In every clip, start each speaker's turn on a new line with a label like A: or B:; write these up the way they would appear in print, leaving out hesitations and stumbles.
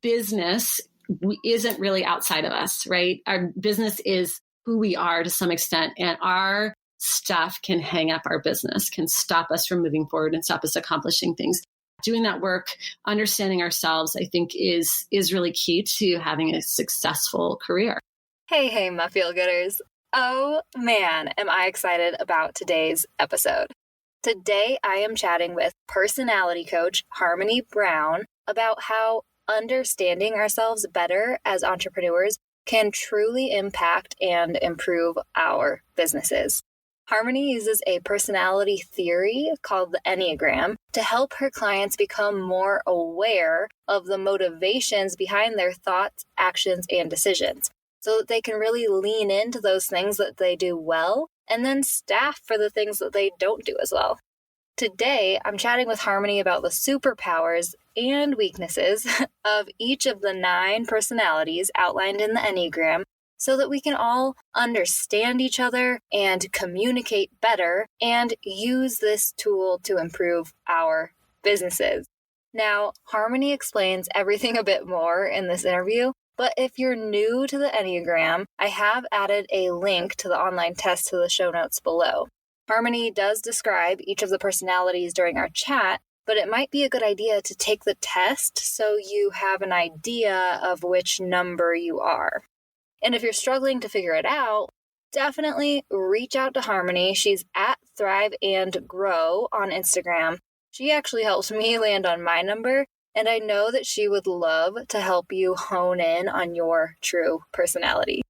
A: business isn't really outside of us, right? Our business is who we are to some extent, and our stuff can hang up our business, can stop us from moving forward and stop us accomplishing things. Doing that work, understanding ourselves, I think is really key to having a successful career.
B: Hey, my feel-gooders. Oh man, am I excited about today's episode. Today, I am chatting with personality coach Harmony Brown about how understanding ourselves better as entrepreneurs can truly impact and improve our businesses. Harmony uses a personality theory called the Enneagram to help her clients become more aware of the motivations behind their thoughts, actions, and decisions, so that they can really lean into those things that they do well and then staff for the things that they don't do as well. Today, I'm chatting with Harmony about the superpowers and weaknesses of each of the 9 personalities outlined in the Enneagram, so that we can all understand each other and communicate better and use this tool to improve our businesses. Now, Harmony explains everything a bit more in this interview, but if you're new to the Enneagram, I have added a link to the online test to the show notes below. Harmony does describe each of the personalities during our chat, but it might be a good idea to take the test so you have an idea of which number you are. And if you're struggling to figure it out, definitely reach out to Harmony. She's at Thrive and Grow on Instagram. She actually helps me land on my number, and I know that she would love to help you hone in on your true personality.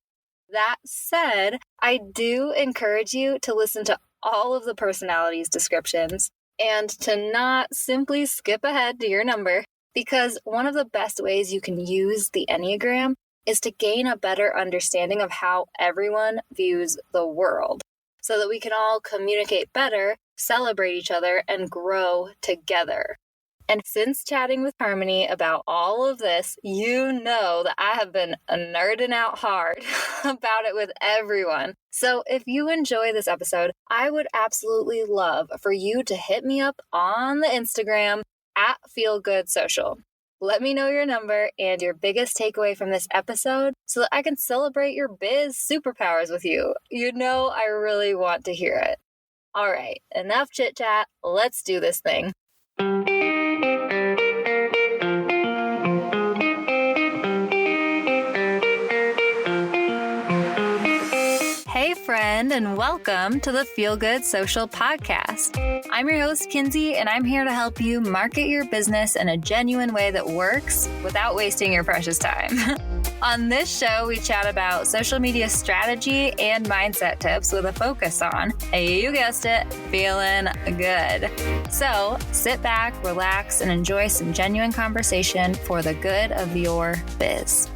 B: That said, I do encourage you to listen to all of the personalities descriptions and to not simply skip ahead to your number, because one of the best ways you can use the Enneagram is to gain a better understanding of how everyone views the world, so that we can all communicate better, celebrate each other, and grow together. And since chatting with Harmony about all of this, you know that I have been nerding out hard about it with everyone. So if you enjoy this episode, I would absolutely love for you to hit me up on the Instagram at FeelGoodSocial. Let me know your number and your biggest takeaway from this episode so that I can celebrate your biz superpowers with you. You know I really want to hear it. All right, enough chit chat. Let's do this thing. Hey friend, and welcome to the Feel Good Social Podcast. I'm your host, Kinsey, and I'm here to help you market your business in a genuine way that works without wasting your precious time. On this show, we chat about social media strategy and mindset tips with a focus on, you guessed it, feeling good. So sit back, relax, and enjoy some genuine conversation for the good of your biz.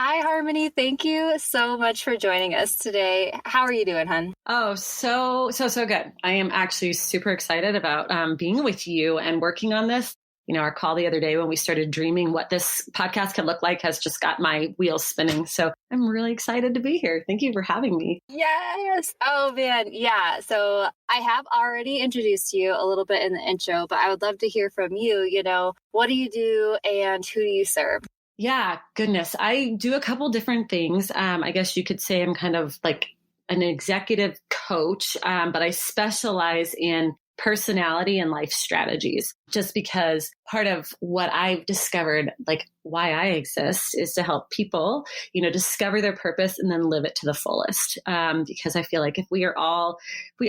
B: Hi, Harmony. Thank you so much for joining us today. How are you doing, hun?
A: Oh, so good. I am actually super excited about being with you and working on this. You know, our call the other day when we started dreaming what this podcast could look like has just got my wheels spinning. So I'm really excited to be here. Thank you for having me.
B: Yes. Oh, man. Yeah. So I have already introduced you a little bit in the intro, but I would love to hear from you. You know, what do you do and who do you serve?
A: Yeah, goodness. I do a couple different things. I guess you could say I'm kind of like an executive coach, but I specialize in personality and life strategies, just because part of what I've discovered, like why I exist, is to help people, you know, discover their purpose and then live it to the fullest. Because I feel like if we all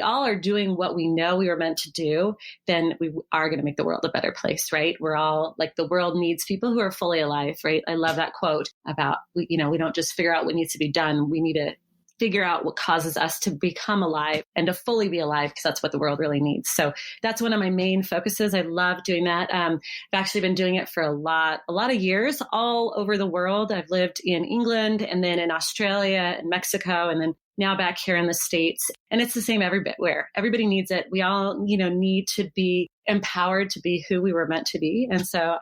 A: are doing what we know we were meant to do, then we are going to make the world a better place, right? We're all like, the world needs people who are fully alive, right? I love that quote about, we don't just figure out what needs to be done. We need to figure out what causes us to become alive and to fully be alive, because that's what the world really needs. So that's one of my main focuses. I love doing that. I've actually been doing it for a lot of years all over the world. I've lived in England and then in Australia and Mexico, and then now back here in the States. And it's the same everywhere. Everybody needs it. We all, need to be empowered to be who we were meant to be. And so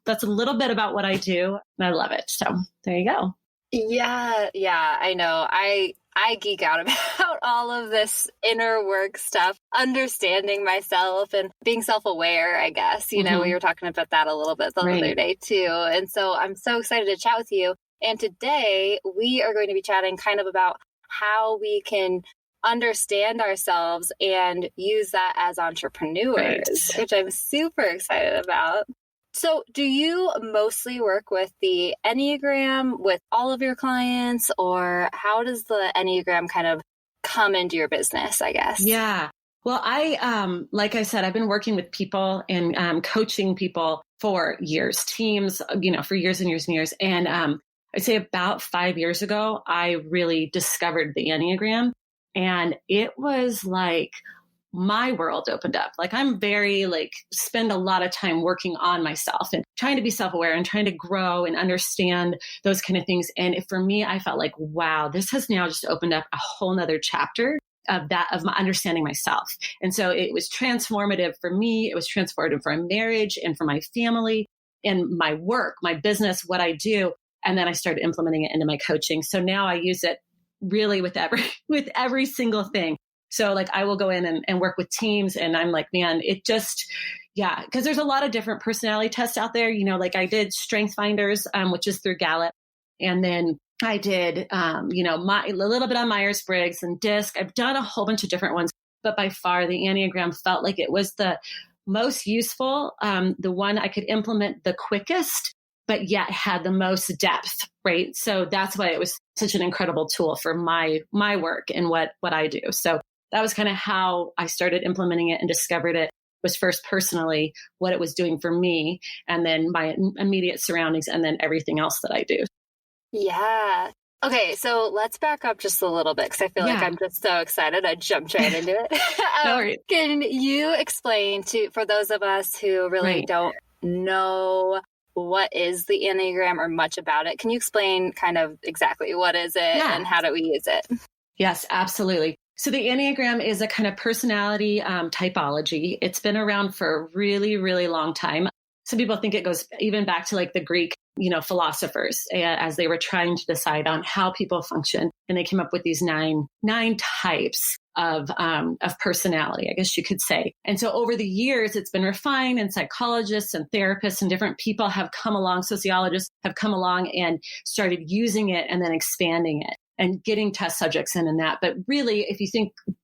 A: that's a little bit about what I do, and I love it. So there you go.
B: Yeah, I know. I geek out about all of this inner work stuff, understanding myself and being self-aware, I guess. We were talking about that a little bit the other day too. And so I'm so excited to chat with you. And today we are going to be chatting kind of about how we can understand ourselves and use that as entrepreneurs, which I'm super excited about. So do you mostly work with the Enneagram with all of your clients, or how does the Enneagram kind of come into your business, I guess?
A: Yeah. Well, like I said, I've been working with people and coaching people for years, teams, for years and years and years. And I'd say about 5 years ago, I really discovered the Enneagram, and it was like my world opened up. Like I'm very spend a lot of time working on myself and trying to be self-aware and trying to grow and understand those kind of things. And for me, I felt like, wow, this has now just opened up a whole nother chapter of my understanding myself. And so it was transformative for me. It was transformative for my marriage and for my family and my work, my business, what I do. And then I started implementing it into my coaching. So now I use it really with every single thing. So I will go in and work with teams, and I'm like, man, it just, because there's a lot of different personality tests out there. I did Strength Finders, which is through Gallup. And then I did, a little bit on Myers-Briggs and DISC. I've done a whole bunch of different ones, but by far the Enneagram felt like it was the most useful, the one I could implement the quickest, but yet had the most depth, right? So that's why it was such an incredible tool for my work and what I do. So that was kind of how I started implementing it and discovered it was first personally what it was doing for me, and then my immediate surroundings, and then everything else that I do.
B: Yeah. Okay, so let's back up just a little bit because I feel like I'm just so excited. I jumped right into it.
A: No worries.
B: Can you explain for those of us who really don't know what is the Enneagram or much about it, can you explain kind of exactly what is it and how do we use it?
A: Yes, absolutely. So the Enneagram is a kind of personality typology. It's been around for a really, really long time. Some people think it goes even back to the Greek, philosophers as they were trying to decide on how people function. And they came up with these nine types of personality, I guess you could say. And so over the years, it's been refined, and psychologists and therapists and different people have come along, sociologists have come along and started using it and then expanding it and getting test subjects in and that. But really, if you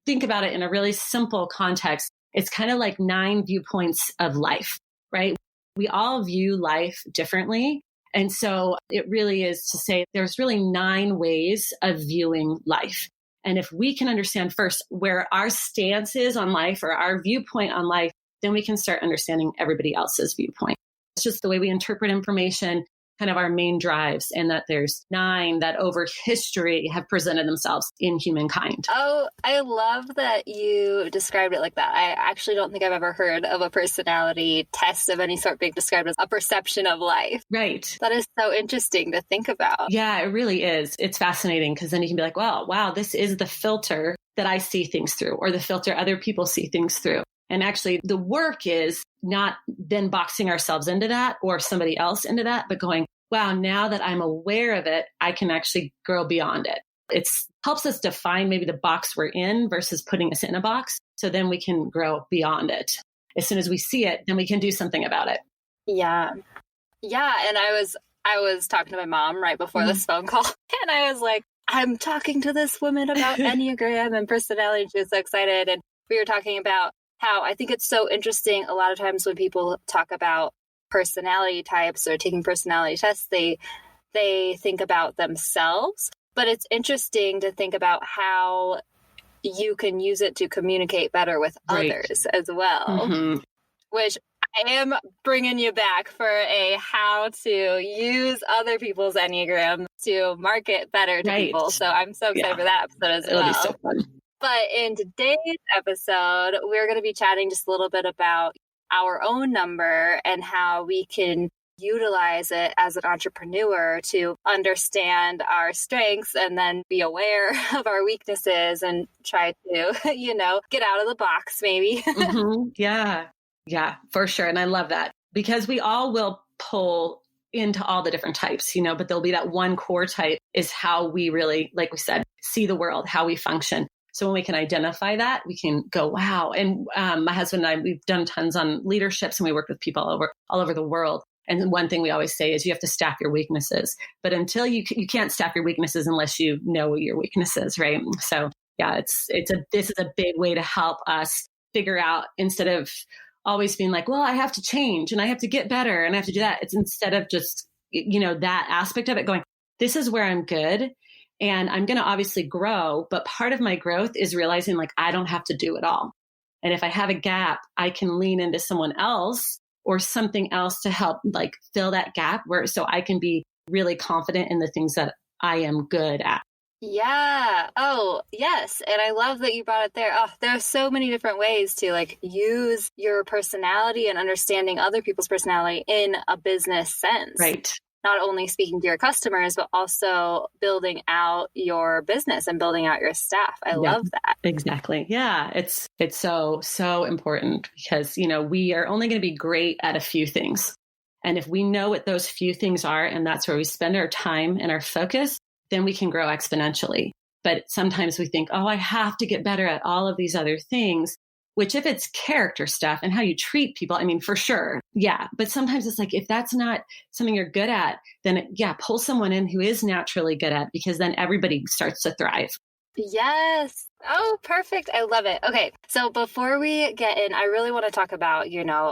A: think about it in a really simple context, it's kind of like 9 viewpoints of life, right? We all view life differently. And so it really is to say there's really 9 ways of viewing life. And if we can understand first where our stance is on life or our viewpoint on life, then we can start understanding everybody else's viewpoint. It's just the way we interpret information, kind of our main drives, and that there's 9 that over history have presented themselves in humankind.
B: Oh, I love that you described it like that. I actually don't think I've ever heard of a personality test of any sort being described as a perception of life.
A: Right.
B: That is so interesting to think about.
A: Yeah, it really is. It's fascinating because then you can be like, well, wow, this is the filter that I see things through, or the filter other people see things through. And actually the work is not then boxing ourselves into that or somebody else into that, but going, wow, now that I'm aware of it, I can actually grow beyond it. It helps us define maybe the box we're in versus putting us in a box. So then we can grow beyond it. As soon as we see it, then we can do something about it.
B: Yeah. Yeah. And I was talking to my mom right before this phone call, and I was like, I'm talking to this woman about Enneagram and personality. And she was so excited. And we were talking about how I think it's so interesting. A lot of times when people talk about personality types or taking personality tests, they think about themselves. But it's interesting to think about how you can use it to communicate better with others as well, which I am bringing you back for a how to use other people's Enneagram to market better to people. So I'm so excited for that episode as well.
A: It'll be so fun.
B: But in today's episode, we're going to be chatting just a little bit about our own number and how we can utilize it as an entrepreneur to understand our strengths and then be aware of our weaknesses and try to, get out of the box maybe.
A: Yeah, for sure. And I love that because we all will pull into all the different types, but there'll be that one core type is how we really, like we said, see the world, how we function. So when we can identify that, we can go, wow. And my husband and I, we've done tons on leaderships, and we work with people all over the world. And one thing we always say is you have to staff your weaknesses. But until you can't staff your weaknesses unless you know your weaknesses, right? So yeah, this is a big way to help us figure out, instead of always being like, well, I have to change and I have to get better and I have to do that. It's instead of just, that aspect of it going, this is where I'm good. And I'm going to obviously grow, but part of my growth is realizing like, I don't have to do it all. And if I have a gap, I can lean into someone else or something else to help like fill that gap so I can be really confident in the things that I am good at.
B: Yeah. Oh, yes. And I love that you brought it there. Oh, there are so many different ways to like use your personality and understanding other people's personality in a business sense. Right. Not only speaking to your customers, but also building out your business and building out your staff. I love that.
A: Exactly. Yeah. It's so important because, we are only going to be great at a few things. And if we know what those few things are, and that's where we spend our time and our focus, then we can grow exponentially. But sometimes we think, oh, I have to get better at all of these other things, which if it's character stuff and how you treat people, I mean, for sure. Yeah. But sometimes it's like, if that's not something you're good at, then pull someone in who is naturally good at, because then everybody starts to thrive.
B: Yes. Oh, perfect. I love it. Okay. So before we get in, I really want to talk about,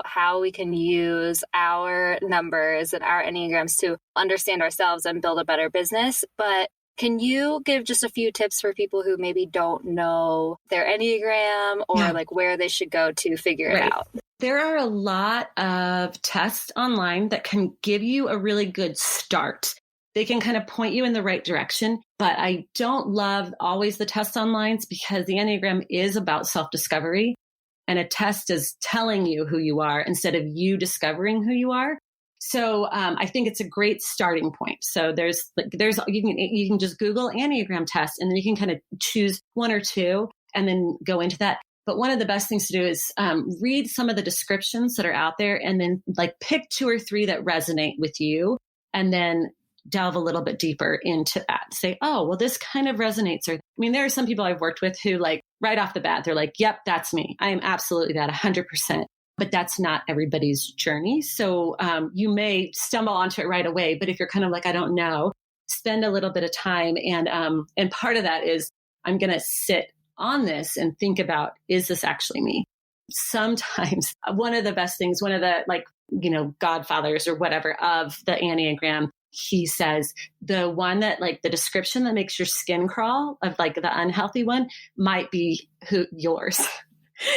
B: how we can use our numbers and our Enneagrams to understand ourselves and build a better business. But can you give just a few tips for people who maybe don't know their Enneagram or like where they should go to figure it out?
A: There are a lot of tests online that can give you a really good start. They can kind of point you in the right direction, but I don't love always the tests online because the Enneagram is about self-discovery, and a test is telling you who you are instead of you discovering who you are. So I think it's a great starting point. So you can just Google Enneagram test, and then you can kind of choose one or two and then go into that. But one of the best things to do is read some of the descriptions that are out there, and then like pick 2 or 3 that resonate with you, and then delve a little bit deeper into that. Say, oh, well, this kind of resonates. Or, I mean, there are some people I've worked with who like right off the bat, they're like, yep, that's me. I am absolutely that 100%. But that's not everybody's journey. So you may stumble onto it right away. But if you're kind of like, I don't know, spend a little bit of time. And part of that is I'm going to sit on this and think about, is this actually me? Sometimes one of the best things, one of the godfathers or whatever of the Enneagram, he says the one that like the description that makes your skin crawl of like the unhealthy one might be yours.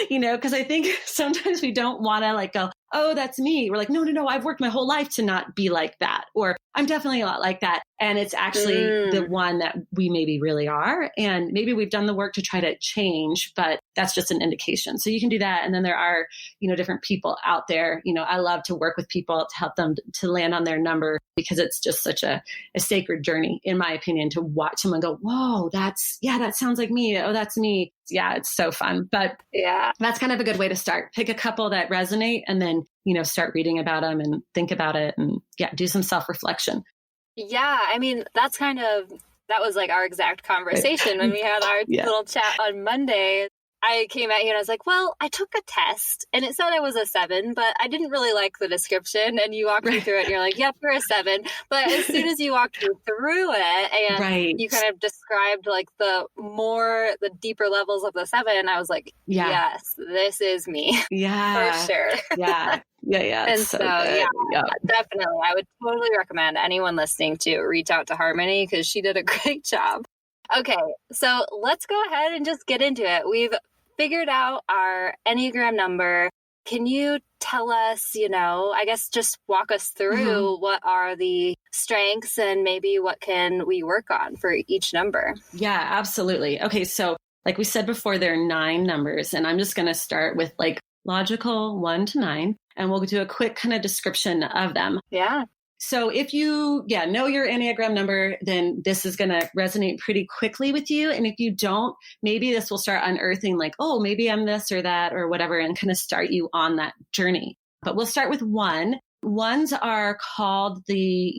A: Because I think sometimes we don't want to like go, oh, that's me. We're like, no, I've worked my whole life to not be like that. Or I'm definitely a lot like that. And it's actually the one that we maybe really are. And maybe we've done the work to try to change, but that's just an indication. So you can do that. And then there are, different people out there. I love to work with people to help them to land on their number, because it's just such a sacred journey, in my opinion, to watch someone go, whoa, that sounds like me. Oh, that's me. Yeah, it's so fun. But that's kind of a good way to start. Pick a couple that resonate, and then, start reading about them and think about it, and do some self-reflection.
B: Yeah. I mean, that was like our exact conversation when we had our little chat on Monday. I came at you and I was like, well, I took a test and it said I was a 7, but I didn't really like the description. And you walked me through it and you're like, yep, you're a 7. But as soon as you walked me through it and you kind of described like the deeper levels of the 7, I was like, yes, this is me. Yeah. For sure.
A: Yeah.
B: And so definitely. I would totally recommend anyone listening to reach out to Harmony, because she did a great job. Okay, so let's go ahead and just get into it. We've figured out our Enneagram number. Can you tell us, I guess just walk us through what are the strengths and maybe what can we work on for each number?
A: Yeah, absolutely. Okay, so like we said before, there are 9 numbers, and I'm just going to start with like logical 1 to 9, and we'll do a quick kind of description of them.
B: Yeah.
A: So if you know your Enneagram number, then this is going to resonate pretty quickly with you. And if you don't, maybe this will start unearthing like, oh, maybe I'm this or that or whatever, and kind of start you on that journey. But we'll start with 1. Ones are called the,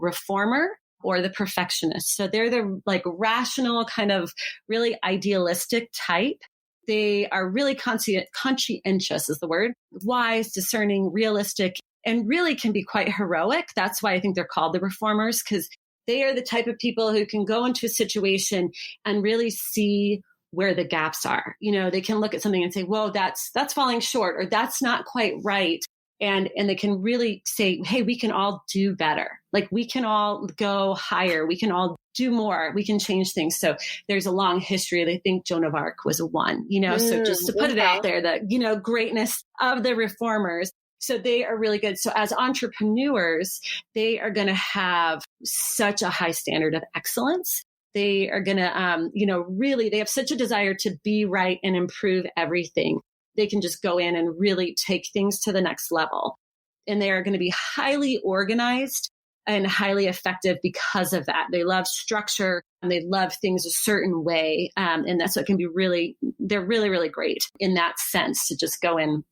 A: reformer or the perfectionist. So they're the like rational, kind of really idealistic type. They are really conscientious is the word, wise, discerning, realistic, and really can be quite heroic. That's why I think they're called the reformers, because they are the type of people who can go into a situation and really see where the gaps are. They can look at something and say, whoa, that's falling short, or that's not quite right. And they can really say, hey, we can all do better. Like we can all go higher. We can all do more. We can change things. So there's a long history. They think Joan of Arc was one, so just to put it out there, the, greatness of the reformers. So they are really good. So as entrepreneurs, they are going to have such a high standard of excellence. They are going to, really, they have such a desire to be right and improve everything. They can just go in and really take things to the next level. And they are going to be highly organized and highly effective because of that. They love structure and they love things a certain way. And that's what can be they're really, really great in that sense to just go in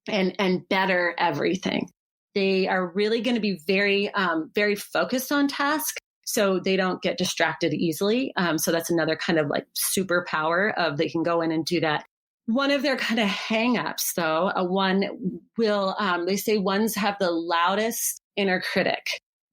A: and better everything. They are really going to be very, very focused on task. So they don't get distracted easily. So that's another kind of like superpower of they can go in and do that. One of their kind of hangups, though, one will, they say ones have the loudest inner critic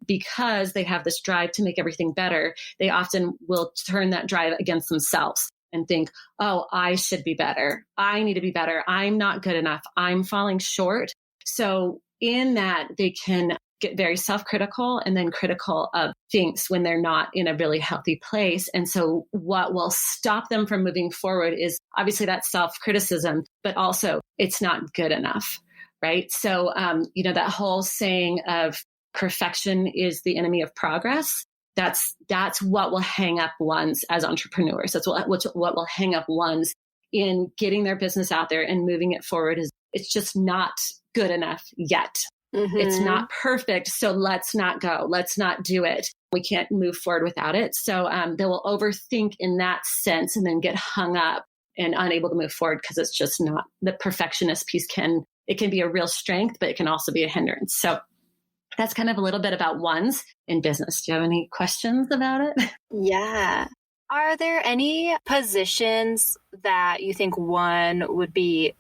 A: because they have this drive to make everything better. They often will turn that drive against themselves and think, oh, I should be better. I need to be better. I'm not good enough. I'm falling short. So in that, they can get very self-critical and then critical of things when they're not in a really healthy place. And so what will stop them from moving forward is obviously that self-criticism, but also it's not good enough, right? So, that whole saying of perfection is the enemy of progress. That's what will hang up ones as entrepreneurs. That's what will hang up ones in getting their business out there and moving it forward. Is it's just not good enough yet. Mm-hmm. It's not perfect. So let's not go. Let's not do it. We can't move forward without it. So they will overthink in that sense and then get hung up and unable to move forward because it's just not the perfectionist piece. It can be a real strength, but it can also be a hindrance. So that's kind of a little bit about ones in business. Do you have any questions about it?
B: Yeah. Are there any positions that you think one would be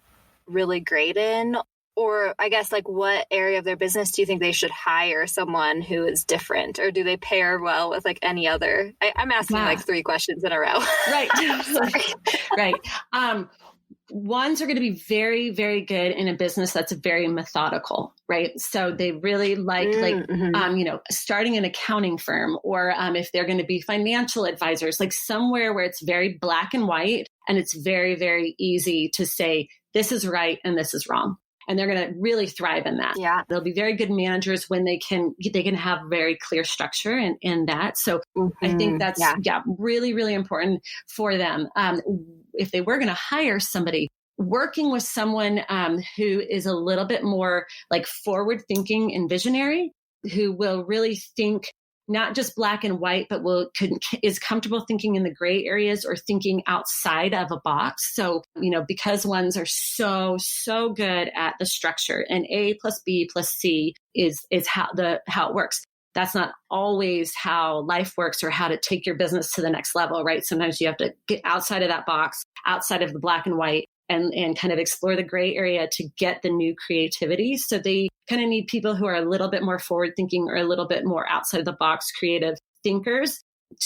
B: really great in? Or I guess like what area of their business do you think they should hire someone who is different? Or do they pair well with like any other? I'm asking like 3 questions in a row.
A: Right. Right. Ones are going to be very, very good in a business that's very methodical, right? So they really like, starting an accounting firm, or if they're going to be financial advisors, like somewhere where it's very black and white and it's very, very easy to say, this is right and this is wrong. And they're going to really thrive in that. Yeah. They'll be very good managers when they can have very clear structure in that. So I think that's really, really important for them. If they were going to hire somebody, working with someone who is a little bit more like forward thinking and visionary, who will really think not just black and white, but is comfortable thinking in the gray areas or thinking outside of a box. So, because ones are so good at the structure, and A plus B plus C is how it works. That's not always how life works or how to take your business to the next level, right? Sometimes you have to get outside of that box, outside of the black and white, and kind of explore the gray area to get the new creativity. So they kind of need people who are a little bit more forward thinking or a little bit more outside the box creative thinkers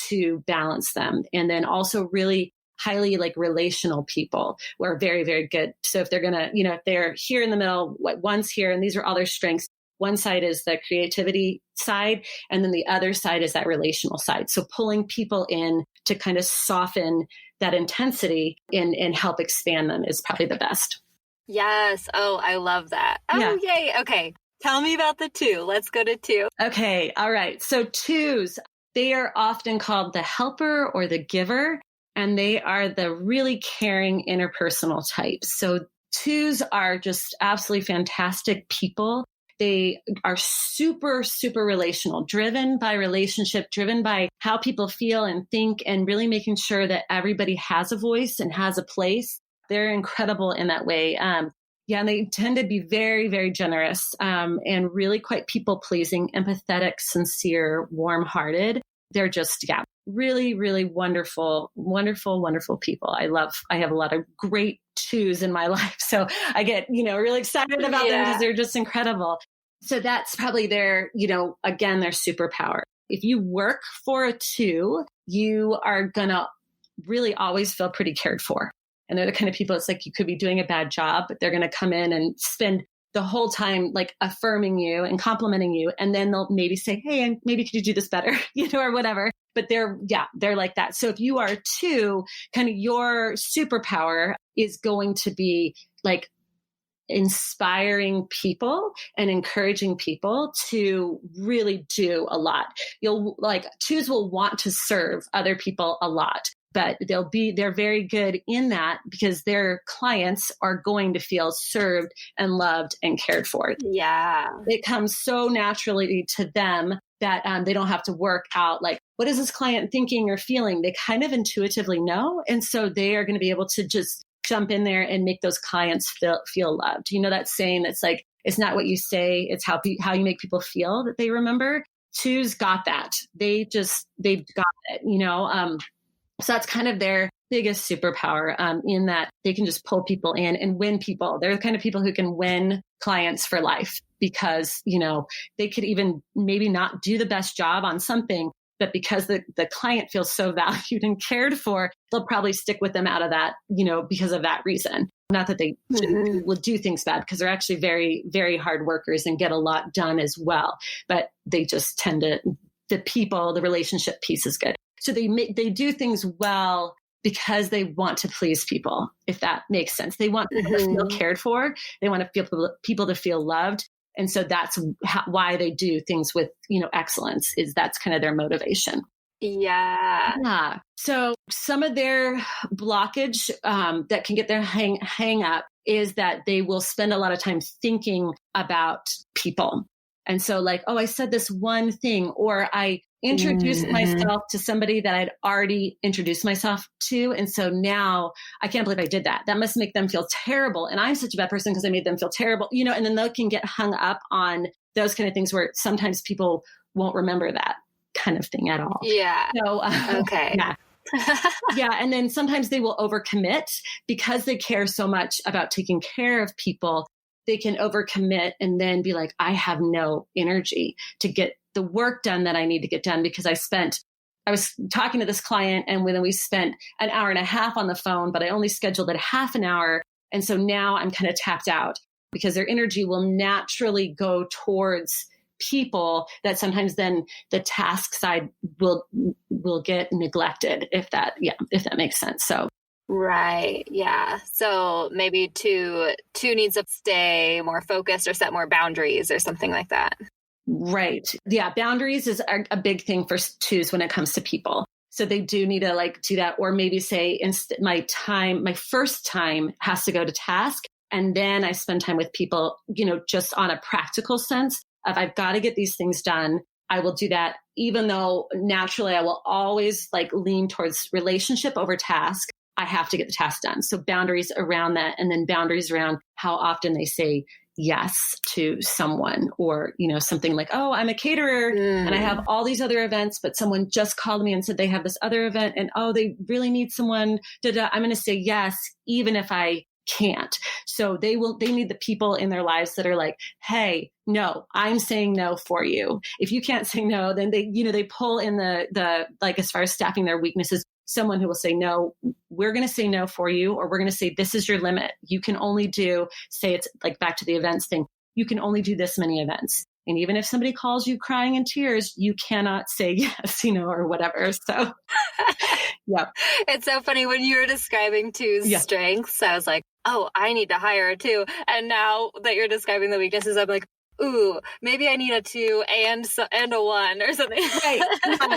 A: to balance them. And then also really highly like relational people who are very, very good. So if they're going to, if they're here in the middle, one's here and these are all their strengths. One side is the creativity side, and then the other side is that relational side. So pulling people in to kind of soften that intensity and help expand them is probably the best.
B: Yes. Oh, I love that. Oh, yeah. Yay. Okay. Tell me about the 2. Let's go to 2.
A: Okay. All right. So 2s, they are often called the helper or the giver, and they are the really caring interpersonal types. So 2s are just absolutely fantastic people. They are super, super relational, driven by relationship, driven by how people feel and think, and really making sure that everybody has a voice and has a place. They're incredible in that way. Yeah, and they tend to be very, very generous and really quite people-pleasing, empathetic, sincere, warm-hearted. They're just, really, really wonderful, wonderful, wonderful people. I have a lot of great twos in my life. So I get, really excited about them because they're just incredible. So that's probably their, again, their superpower. If you work for a two, you are going to really always feel pretty cared for. And they're the kind of people, it's like you could be doing a bad job, but they're going to come in and spend the whole time like affirming you and complimenting you. And then they'll maybe say, hey, and maybe could you do this better, or whatever. But they're like that. So if you are two, kind of your superpower is going to be like inspiring people and encouraging people to really do a lot. Twos will want to serve other people a lot. But they're very good in that because their clients are going to feel served and loved and cared for.
B: Yeah.
A: It comes so naturally to them that they don't have to work out like, what is this client thinking or feeling? They kind of intuitively know. And so they are going to be able to just jump in there and make those clients feel loved. That saying that's like, it's not what you say, it's how you make people feel that they remember. Twos got that. They've got it, So that's kind of their biggest superpower in that they can just pull people in and win people. They're the kind of people who can win clients for life because, they could even maybe not do the best job on something, but because the client feels so valued and cared for, they'll probably stick with them out of that, because of that reason. Not that they will do things bad because they're actually very, very hard workers and get a lot done as well. But they just tend to, the relationship piece is good. So they do things well because they want to please people, if that makes sense. They want people to feel cared for. They want to feel people to feel loved. And so that's why they do things with, excellence that's kind of their motivation.
B: Yeah.
A: So some of their blockage that can get their hang up is that they will spend a lot of time thinking about people. And so like, oh, I said this one thing, or I introduced myself to somebody that I'd already introduced myself to. And so now I can't believe I did that. That must make them feel terrible. And I'm such a bad person because I made them feel terrible, and then they can get hung up on those kind of things where sometimes people won't remember that kind of thing at all.
B: Yeah.
A: So,
B: okay.
A: Yeah. And then sometimes they will overcommit because they care so much about taking care of people. They can overcommit and then be like, I have no energy to get the work done that I need to get done because I was talking to this client and then we spent an hour and a half on the phone, but I only scheduled it half an hour. And so now I'm kind of tapped out because their energy will naturally go towards people that sometimes then the task side will get neglected if that makes sense. So.
B: Right. Yeah. So maybe two needs to stay more focused or set more boundaries or something like that. Right.
A: Yeah. Boundaries is a big thing for twos when it comes to people. So they do need to do that, or maybe say my first time has to go to task. And then I spend time with people, just on a practical sense of I've got to get these things done. I will do that, even though naturally I will always lean towards relationship over task. I have to get the task done. So boundaries around that, and then boundaries around how often they say yes to someone, or, something like, oh, I'm a caterer and I have all these other events, but someone just called me and said they have this other event and, oh, they really need someone. I'm going to say yes, even if I can't. So they need the people in their lives that are like, hey, no, I'm saying no for you. If you can't say no, then they pull in the as far as staffing their weaknesses, someone who will say, no, we're going to say no for you, or we're going to say, this is your limit. You can only say it's back to the events thing. You can only do this many events. And even if somebody calls you crying in tears, you cannot say yes, or whatever. So, yeah.
B: It's so funny when you were describing two's strengths, I was like, oh, I need to hire a two. And now that you're describing the weaknesses, I'm like, ooh, maybe I need a two and a one or something. Right.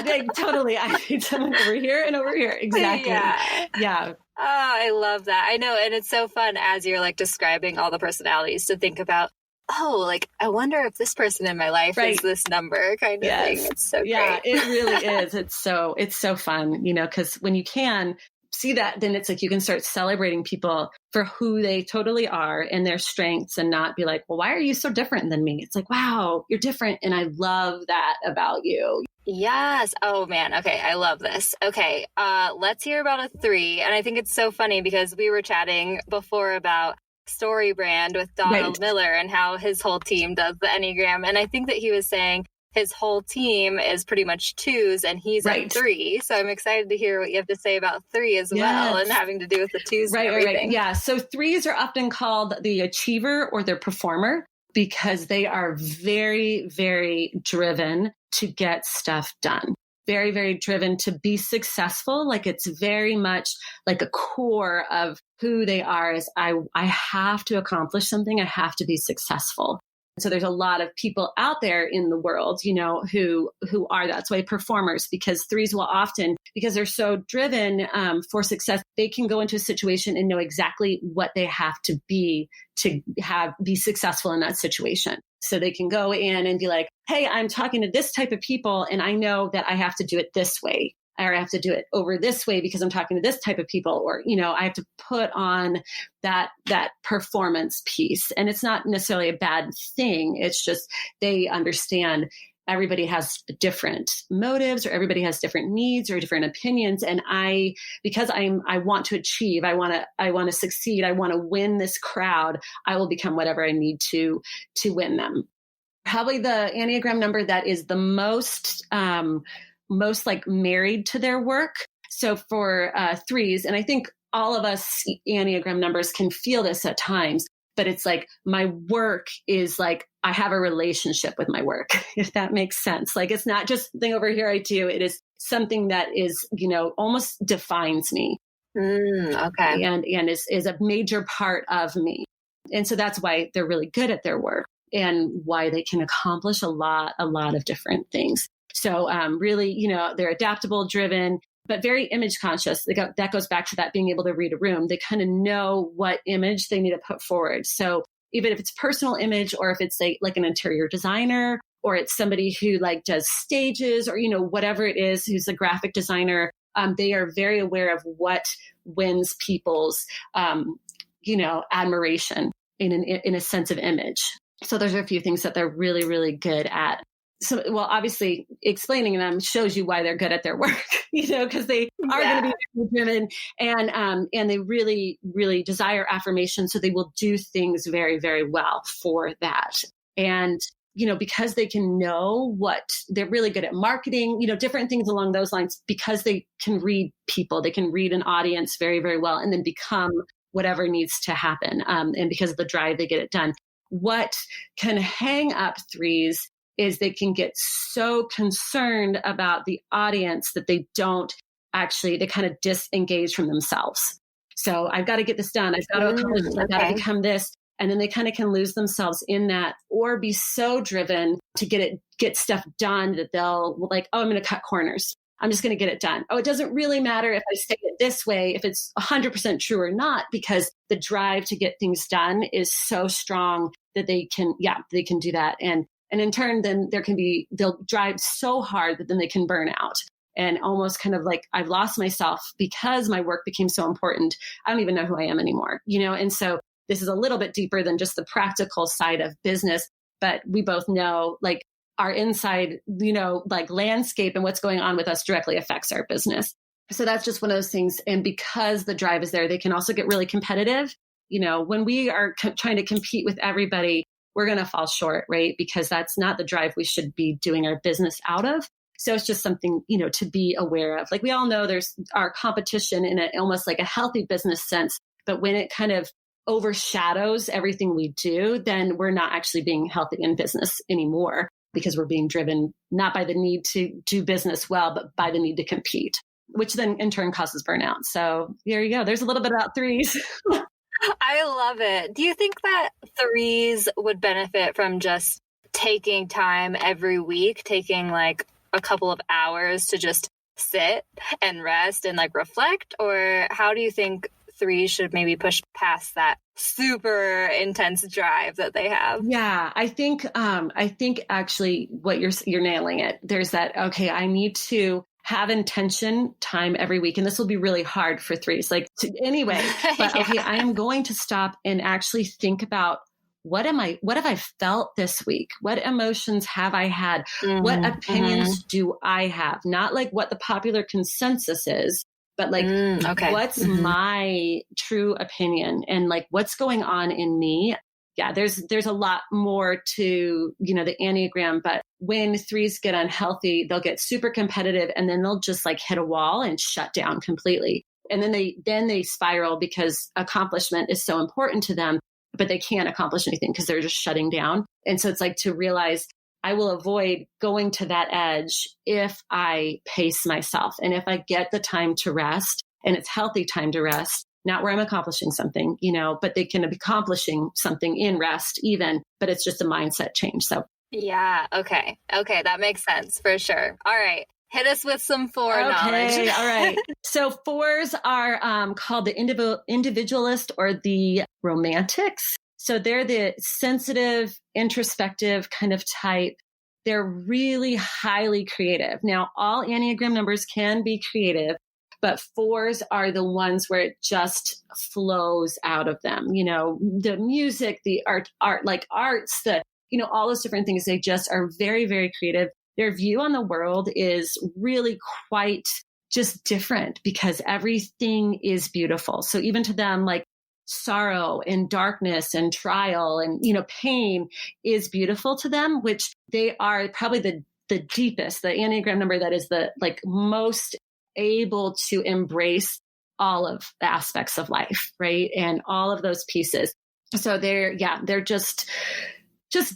A: Yeah, totally. I need someone over here and over here. Exactly. Yeah.
B: Oh, I love that. I know. And it's so fun as you're describing all the personalities to think about, oh, I wonder if this person in my life is this number kind of thing. It's so great.
A: Yeah, it really is. It's so fun, because when you can see that, then it's you can start celebrating people for who they totally are and their strengths, and not be like, well, why are you so different than me? It's like, wow, you're different. And I love that about you.
B: Yes. Oh man. Okay. I love this. Okay. Let's hear about a 3. And I think it's so funny because we were chatting before about Story Brand with Donald Miller and how his whole team does the Enneagram. And I think that he was saying his whole team is pretty much 2s and he's at 3. So I'm excited to hear what you have to say about 3 as well, and having to do with the 2s and everything.
A: Right. Yeah. So 3s are often called the achiever or the performer because they are very, very driven to get stuff done. Very, very driven to be successful. Like it's very much like a core of who they are is I have to accomplish something. I have to be successful. So there's a lot of people out there in the world, who are that's why performers, because 3s will often, because they're so driven for success, they can go into a situation and know exactly what they have to be successful in that situation. So they can go in and be like, hey, I'm talking to this type of people and I know that I have to do it this way. Or I have to do it over this way because I'm talking to this type of people, or, I have to put on that performance piece. And it's not necessarily a bad thing. It's just they understand everybody has different motives, or everybody has different needs or different opinions. And because I want to achieve, I want to succeed, I want to win this crowd, I will become whatever I need to win them. Probably the Enneagram number that is the most like married to their work. So for 3s, and I think all of us Enneagram numbers can feel this at times, but it's like my work is like, I have a relationship with my work, if that makes sense. Like it's not just the thing over here I do, it is something that is, almost defines me.
B: Okay.
A: And is a major part of me. And so that's why they're really good at their work and why they can accomplish a lot of different things. So really, they're adaptable, driven, but very image conscious. That goes back to that being able to read a room. They kind of know what image they need to put forward. So even if it's personal image, or if it's like an interior designer, or it's somebody who like does stages, or, whatever it is, who's a graphic designer, they are very aware of what wins people's, admiration in a sense of image. So there's a few things that they're really, really good at. So, well, obviously explaining them shows you why they're good at their work, because they are going to be driven and they really, really desire affirmation. So they will do things very, very well for that. And, because they can know what they're really good at marketing, different things along those lines, because they can read people, they can read an audience very, very well, and then become whatever needs to happen. And because of the drive, they get it done. What can hang up 3s is they can get so concerned about the audience that they kind of disengage from themselves. So I've got to get this done. I've got to accomplish this. I've got to become this. And then they kind of can lose themselves in that, or be so driven to get stuff done that they'll like, oh, I'm going to cut corners. I'm just going to get it done. Oh, it doesn't really matter if I say it this way, if it's 100% true or not, because the drive to get things done is so strong that they can do that. And in turn, then they'll drive so hard that then they can burn out and almost kind of like, I've lost myself because my work became so important. I don't even know who I am anymore, And so this is a little bit deeper than just the practical side of business, but we both know like our inside, like landscape and what's going on with us directly affects our business. So that's just one of those things. And because the drive is there, they can also get really competitive. When we are trying to compete with everybody, we're going to fall short, right? Because that's not the drive we should be doing our business out of. So it's just something, to be aware of. Like we all know there's our competition in almost like a healthy business sense, but when it kind of overshadows everything we do, then we're not actually being healthy in business anymore, because we're being driven not by the need to do business well, but by the need to compete, which then in turn causes burnout. So there you go. There's a little bit about 3s.
B: I love it. Do you think that 3s would benefit from just taking time every week, taking like a couple of hours to just sit and rest and like reflect? Or how do you think 3s should maybe push past that super intense drive that they have?
A: Yeah, I think actually what you're nailing it. There's that, okay, I need to have intention time every week. And this will be really hard for threes. Anyway, but okay, I am going to stop and actually think about what have I felt this week? What emotions have I had? What opinions do I have? Not like what the popular consensus is, but like, what's my true opinion and like what's going on in me? Yeah, there's a lot more to, the Enneagram, but when threes get unhealthy, they'll get super competitive and then they'll just like hit a wall and shut down completely. And then they spiral because accomplishment is so important to them, but they can't accomplish anything because they're just shutting down. And so it's like to realize I will avoid going to that edge if I pace myself and if I get the time to rest, and it's healthy time to rest, not where I'm accomplishing something, but they can be accomplishing something in rest even, but it's just a mindset change. So
B: yeah. Okay. That makes sense for sure. All right. Hit us with some four knowledge.
A: All right. So fours are called the individualist or the romantics. So they're the sensitive, introspective kind of type. They're really highly creative. Now, all Enneagram numbers can be creative, but fours are the ones where it just flows out of them. The music, the art, like arts, all those different things. They just are very, very creative. Their view on the world is really quite just different because everything is beautiful. So even to them, like sorrow and darkness and trial and, pain is beautiful to them, which they are probably the deepest, the Enneagram number that is the like most able to embrace all of the aspects of life, right? And all of those pieces. So they're just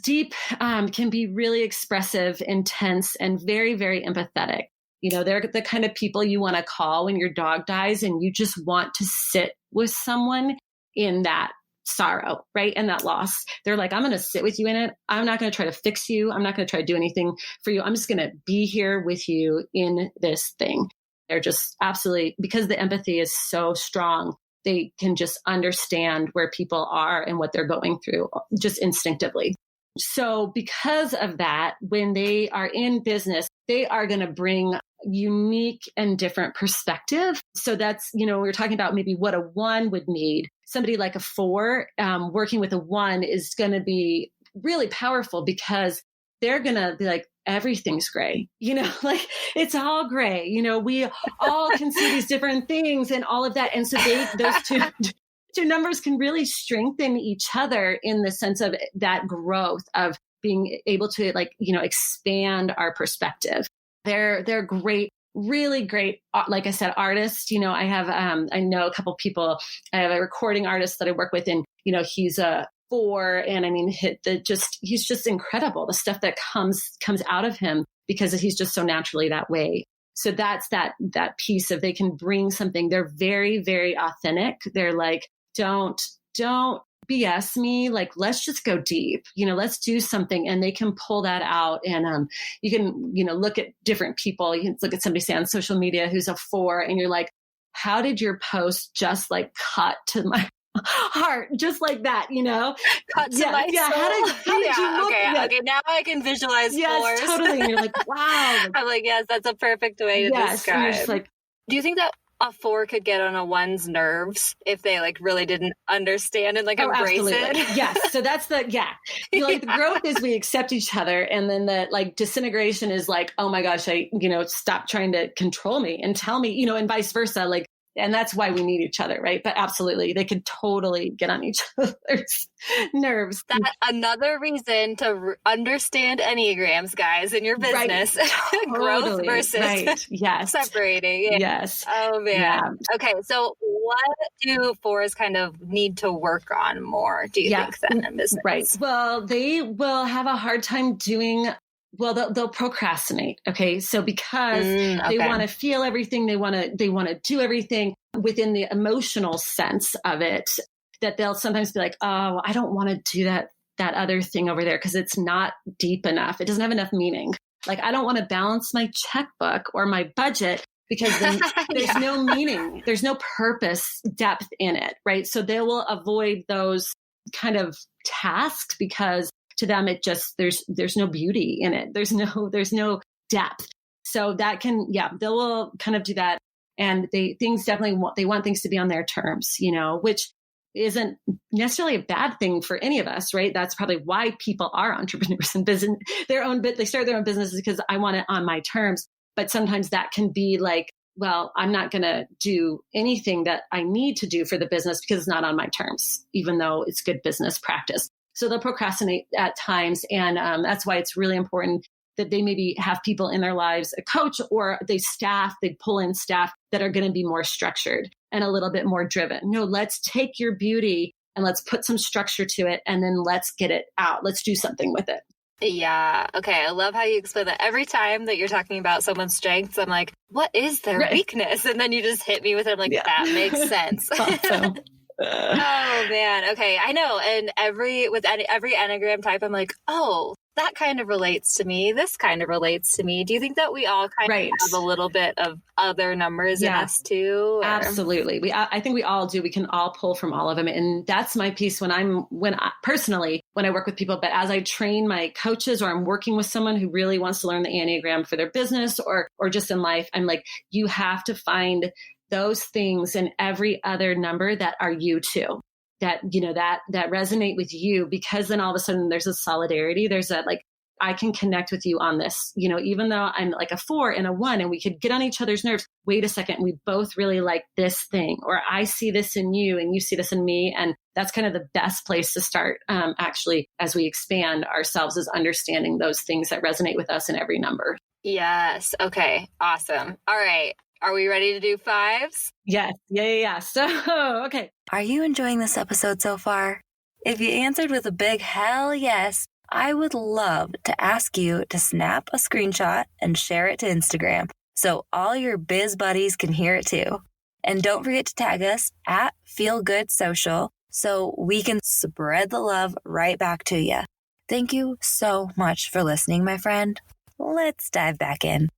A: deep, can be really expressive, intense, and very, very empathetic. They're the kind of people you want to call when your dog dies and you just want to sit with someone in that sorrow, right? And that loss. They're like, I'm going to sit with you in it. I'm not going to try to fix you. I'm not going to try to do anything for you. I'm just going to be here with you in this thing. They're just absolutely, because the empathy is so strong, they can just understand where people are and what they're going through just instinctively. So because of that, when they are in business, they are going to bring unique and different perspective. So that's, we were talking about maybe what a one would need. Somebody like a four working with a one is going to be really powerful because they're going to be like, everything's gray, like it's all gray. We all can see these different things and all of that. And so those two numbers can really strengthen each other in the sense of that growth of being able to expand our perspective. They're great, really great. Like I said, artists, I have, I know a couple people, I have a recording artist that I work with and, he's a four. And I mean, he's just incredible. The stuff that comes out of him because he's just so naturally that way. So that's that piece of, they can bring something. They're very, very authentic. They're like, don't BS me. Like, let's just go deep, let's do something. And they can pull that out. And you can, look at different people. You can look at somebody say on social media who's a four and you're like, how did your post just like cut to my heart just like that,
B: cut to my soul. How did you look? Okay, now I can visualize fours.
A: Totally. And you're like, wow.
B: I'm like, yes, that's a perfect way to describe.
A: And you're just like,
B: do you think that a four could get on a one's nerves if they like really didn't understand and like embrace it?
A: Yes. So that's the the growth is we accept each other. And then the like disintegration is like, oh my gosh, stop trying to control me and tell me, and vice versa. Like, and that's why we need each other, right? But absolutely, they could totally get on each other's nerves.
B: That's another reason to understand Enneagrams, guys, in your business. Right. Growth versus separating.
A: Yes.
B: Oh, man. Yeah. Okay, so what do fours kind of need to work on more, do you think, then in business?
A: Right. Well, they will have a hard time doing... Well, they'll procrastinate. Okay. So because they want to feel everything, they want to do everything within the emotional sense of it, that they'll sometimes be like, oh, I don't want to do that other thing over there because it's not deep enough. It doesn't have enough meaning. Like, I don't want to balance my checkbook or my budget because then there's no meaning. There's no purpose, depth in it. Right. So they will avoid those kind of tasks because to them, it just, there's no beauty in it. There's no depth. So that can, they will kind of do that. And they want things to be on their terms, which isn't necessarily a bad thing for any of us, right? That's probably why people are entrepreneurs and business, they start their own businesses because I want it on my terms. But sometimes that can be like, well, I'm not going to do anything that I need to do for the business because it's not on my terms, even though it's good business practice. So they'll procrastinate at times. And that's why it's really important that they maybe have people in their lives, a coach, or they pull in staff that are going to be more structured and a little bit more driven. No, let's take your beauty and let's put some structure to it. And then let's get it out. Let's do something with it.
B: Yeah. Okay. I love how you explain that. Every time that you're talking about someone's strengths, I'm like, what is their weakness? And then you just hit me with it. I'm like, that makes sense.
A: Awesome.
B: Oh man. Okay. I know. And every Enneagram type, I'm like, oh, that kind of relates to me. This kind of relates to me. Do you think that we all kind of have a little bit of other numbers in us too? Or?
A: Absolutely. I think we all do. We can all pull from all of them. And that's my piece when I work with people, but as I train my coaches or I'm working with someone who really wants to learn the Enneagram for their business or just in life, I'm like, you have to find those things in every other number that are you too. That resonate with you, because then all of a sudden there's a solidarity. There's that like, I can connect with you on this, even though I'm like a 4 and a 1 and we could get on each other's nerves. Wait a second. We both really like this thing, or I see this in you and you see this in me. And that's kind of the best place to start. Actually, as we expand ourselves, is understanding those things that resonate with us in every number.
B: Yes. Okay. Awesome. All right. Are we ready to do 5s?
A: Yes. Yeah. So, okay.
B: Are you enjoying this episode so far? If you answered with a big hell yes, I would love to ask you to snap a screenshot and share it to Instagram so all your biz buddies can hear it too. And don't forget to tag us at feelgoodsocial so we can spread the love right back to you. Thank you so much for listening, my friend. Let's dive back in.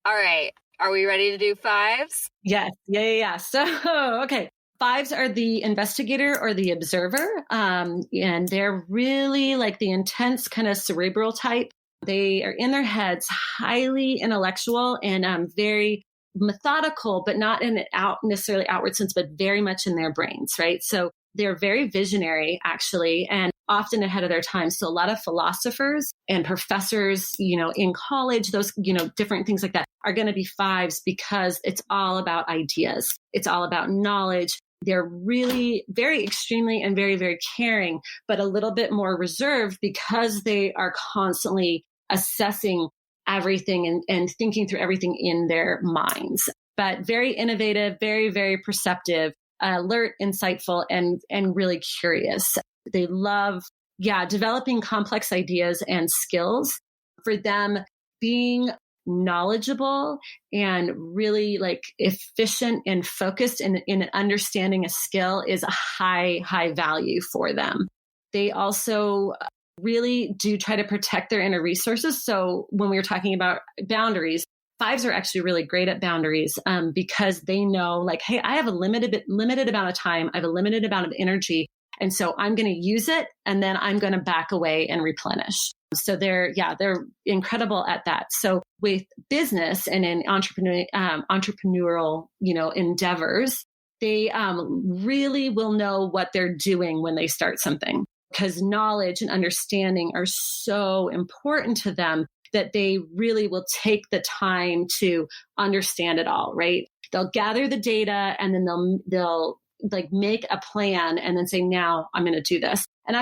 B: All right. Are we ready to do 5s?
A: Yes. Yeah. So, okay. 5s are the investigator or the observer. And they're really like the intense kind of cerebral type. They are in their heads, highly intellectual and very methodical, but not in an necessarily outward sense, but very much in their brains, right? So they're very visionary, actually, and often ahead of their time. So a lot of philosophers and professors, in college, those, different things like that are going to be 5s because it's all about ideas. It's all about knowledge. They're really very extremely and very, very caring, but a little bit more reserved because they are constantly assessing everything and thinking through everything in their minds. But very innovative, very, very perceptive, alert, insightful, and really curious. They love, developing complex ideas and skills. For them, being knowledgeable and really like efficient and focused in understanding a skill is a high value for them. They also really do try to protect their inner resources. So when we were talking about boundaries, 5s are actually really great at boundaries because they know like, hey, I have a limited amount of time. I have a limited amount of energy. And so I'm going to use it and then I'm going to back away and replenish. So they're incredible at that. So with business and in entrepreneurial, endeavors, they really will know what they're doing when they start something, because knowledge and understanding are so important to them that they really will take the time to understand it all, right? They'll gather the data and then they'll like make a plan and then say, now I'm going to do this. And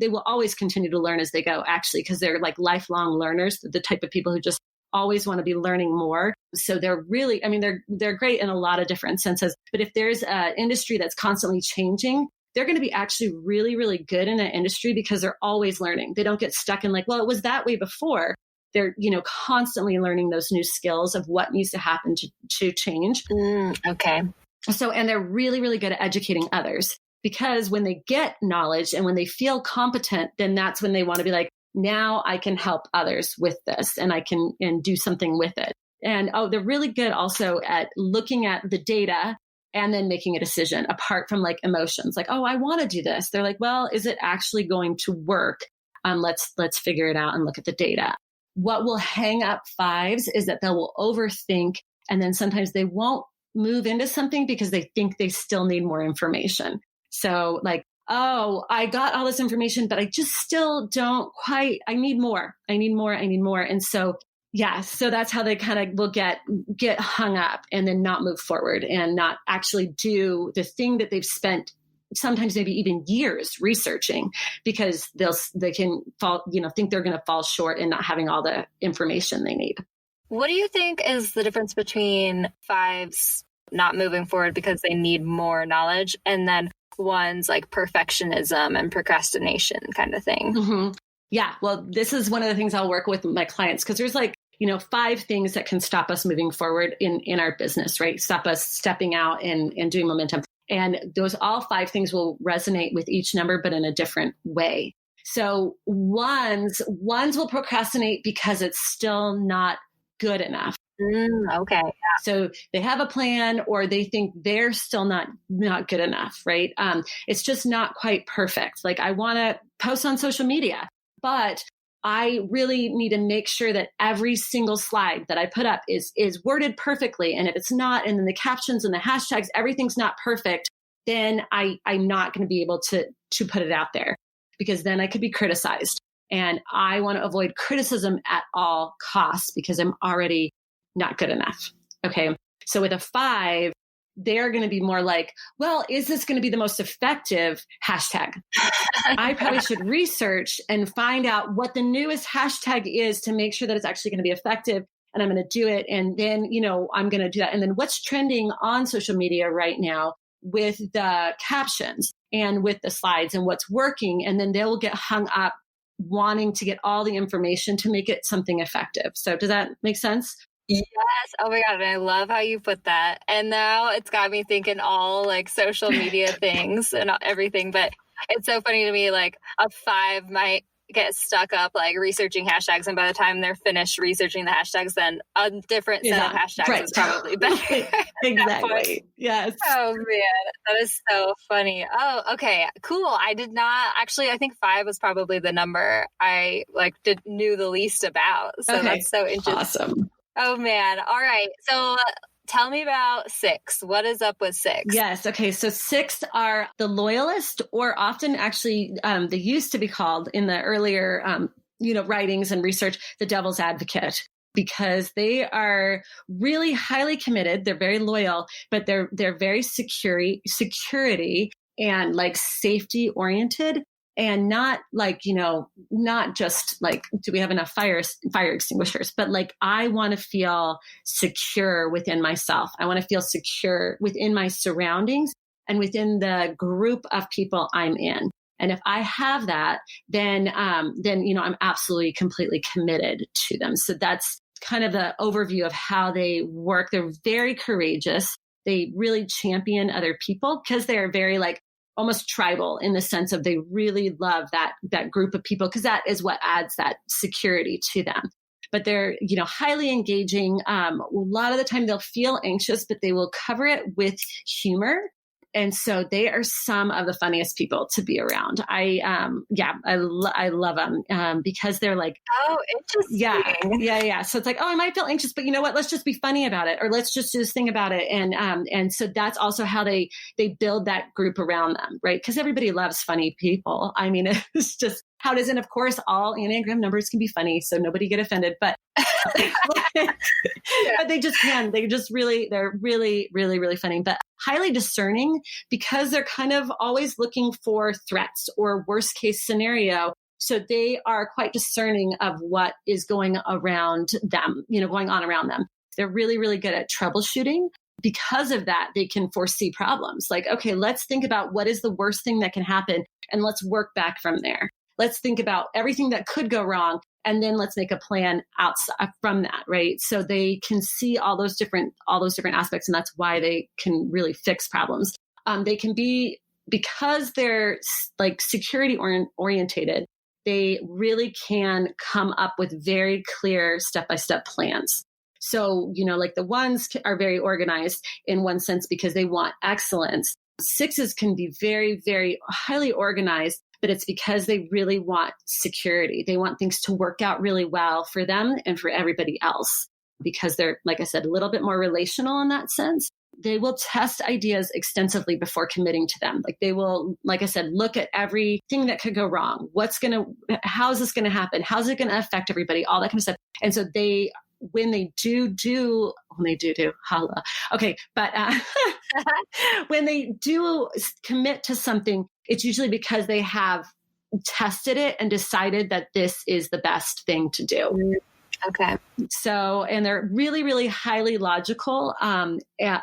A: they will always continue to learn as they go, actually, because they're like lifelong learners, the type of people who just always want to be learning more. So they're really, they're great in a lot of different senses. But if there's an industry that's constantly changing, they're going to be actually really, really good in that industry because they're always learning. They don't get stuck in like, well, it was that way before. They're, constantly learning those new skills of what needs to happen to change.
B: Okay.
A: So, and they're really, really good at educating others, because when they get knowledge and when they feel competent, then that's when they want to be like, now I can help others with this and I can do something with it. And they're really good also at looking at the data and then making a decision apart from like emotions, like, oh, I want to do this. They're like, well, is it actually going to work? Let's figure it out and look at the data. what will hang up fives is that they will overthink. And then sometimes they won't move into something because they think they still need more information. So like, oh, I got all this information, but I just still don't quite, I need more. And so, yeah, so that's how they kind of will get hung up and then not move forward and not actually do the thing that they've spent sometimes maybe even years researching, because they can fall, think they're going to fall short in not having all the information they need.
B: What do you think is the difference between fives not moving forward because they need more knowledge and then ones like perfectionism and procrastination kind of thing?
A: Mm-hmm. Yeah. Well, this is one of the things I'll work with my clients, because there's like, 5 things that can stop us moving forward in our business, right? Stop us stepping out and doing momentum. And those all 5 things will resonate with each number, but in a different way. So ones will procrastinate because it's still not good enough.
B: Okay. Yeah.
A: So they have a plan, or they think they're still not good enough, right? It's just not quite perfect. Like, I want to post on social media, but I really need to make sure that every single slide that I put up is worded perfectly. And if it's not, and then the captions and the hashtags, everything's not perfect, then I'm not going to be able to put it out there, because then I could be criticized. And I want to avoid criticism at all costs because I'm already not good enough. Okay. So with a 5, they're going to be more like, well, is this going to be the most effective hashtag? I probably should research and find out what the newest hashtag is to make sure that it's actually going to be effective. And I'm going to do it. And then, I'm going to do that. And then what's trending on social media right now with the captions and with the slides and what's working. And then they'll get hung up wanting to get all the information to make it something effective. So does that make sense?
B: Yes. Oh my God. And I love how you put that. And now it's got me thinking all like social media things and everything. But it's so funny to me, like a 5 might get stuck up like researching hashtags. And by the time they're finished researching the hashtags, then a different set of hashtags is probably better.
A: Exactly. Yes.
B: Oh man, that is so funny. Oh, okay. Cool. I did not actually, I think 5 was probably the number I knew the least about. So that's so interesting.
A: Awesome.
B: Oh man. All right. So tell me about 6. What is up with 6?
A: Yes. Okay. So 6 are the Loyalist, or often actually they used to be called in the earlier, writings and research, the devil's advocate, because they are really highly committed. They're very loyal, but they're very security and like safety oriented. And not like, not just like, do we have enough fire extinguishers, but like, I want to feel secure within myself. I want to feel secure within my surroundings and within the group of people I'm in. And if I have that, then I'm absolutely completely committed to them. So that's kind of the overview of how they work. They're very courageous. They really champion other people because they're very like, almost tribal in the sense of they really love that group of people, because that is what adds that security to them. But they're, highly engaging. A lot of the time they'll feel anxious, but they will cover it with humor. And so they are some of the funniest people to be around. I love them because they're like,
B: oh, interesting.
A: Yeah. So it's like, oh, I might feel anxious, but you know what? Let's just be funny about it, or let's just do this thing about it. And so that's also how they build that group around them, right? Because everybody loves funny people. I mean, it's just how it is. And of course, all Enneagram numbers can be funny, so nobody get offended. But but they just can. They're really, really, really funny, but highly discerning, because they're kind of always looking for threats or worst case scenario. So they are quite discerning of what is going around them, going on around them. They're really, really good at troubleshooting. Because of that, they can foresee problems. Like, okay, let's think about what is the worst thing that can happen, and let's work back from there. Let's think about everything that could go wrong, and then let's make a plan outside from that, right? So they can see all those different aspects, and that's why they can really fix problems. They can be, because they're like security orientated, they really can come up with very clear step-by-step plans. So, like the ones are very organized in one sense because they want excellence. 6s can be very, very highly organized, but it's because they really want security. They want things to work out really well for them and for everybody else, because they're, like I said, a little bit more relational in that sense. They will test ideas extensively before committing to them. Like they will, like I said, look at everything that could go wrong. How is this going to happen? How's it going to affect everybody? All that kind of stuff. And so when they do, holla. Okay. But when they do commit to something, it's usually because they have tested it and decided that this is the best thing to do.
B: Okay.
A: So, and they're really, really highly logical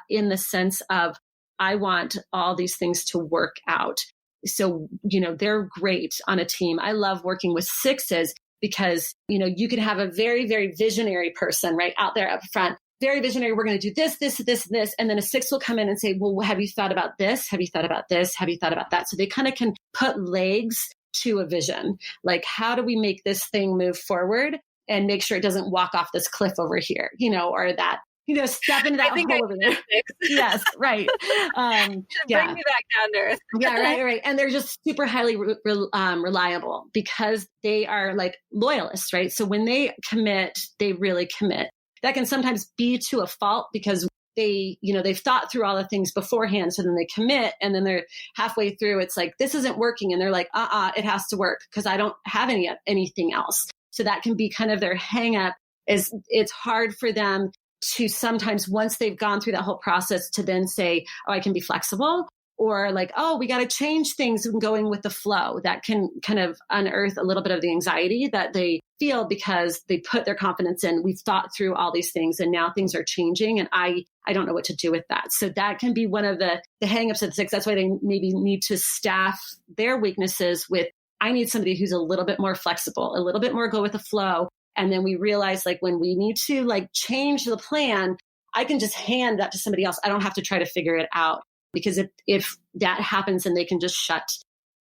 A: in the sense of, I want all these things to work out. So, they're great on a team. I love working with sixes because, you could have a very, very visionary person right out there up front, very visionary. We're going to do this, this, this, and this. And then a six will come in and say, well, have you thought about this? Have you thought about this? Have you thought about that? So they kind of can put legs to a vision. Like, how do we make this thing move forward and make sure it doesn't walk off this cliff over here, or that, step into that hole over there. Yes, right.
B: Bring me back down to earth.
A: Yeah, right. And they're just super highly reliable because they are like loyalists, right? So when they commit, they really commit. That can sometimes be to a fault because they've thought through all the things beforehand. So then they commit and then they're halfway through. It's like, this isn't working. And they're like, it has to work because I don't have anything else. So that can be kind of their hang up, is it's hard for them to sometimes, once they've gone through that whole process, to then say, I can be flexible, or like, we got to change things and going with the flow. That can kind of unearth a little bit of the anxiety that they feel because they put their confidence in, we've thought through all these things and now things are changing and I don't know what to do with that. So that can be one of the hangups of the six. That's why they maybe need to staff their weaknesses with, I need somebody who's a little bit more flexible, a little bit more go with the flow. And then we realize, like, when we need to change the plan, I can just hand that to somebody else. I don't have to try to figure it out, because if that happens, then they can just shut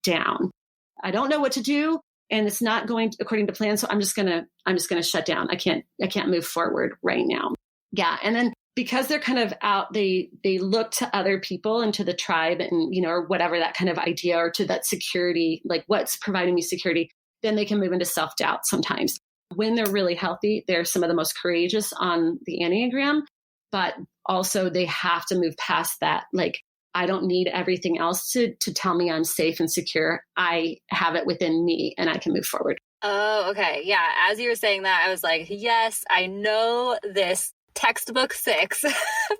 A: down. I don't know what to do and it's not going according to plan. So I'm just going to shut down. I can't move forward right now. Yeah. And then because they're kind of out, they look to other people and to the tribe and, or whatever, that kind of idea, or to that security, like what's providing me security, then they can move into self-doubt sometimes. When they're really healthy, they're some of the most courageous on the Enneagram, but also they have to move past that. Like, I don't need everything else to tell me I'm safe and secure. I have it within me and I can move forward.
B: Oh, okay. Yeah. As you were saying that, I was like, yes, I know this textbook 6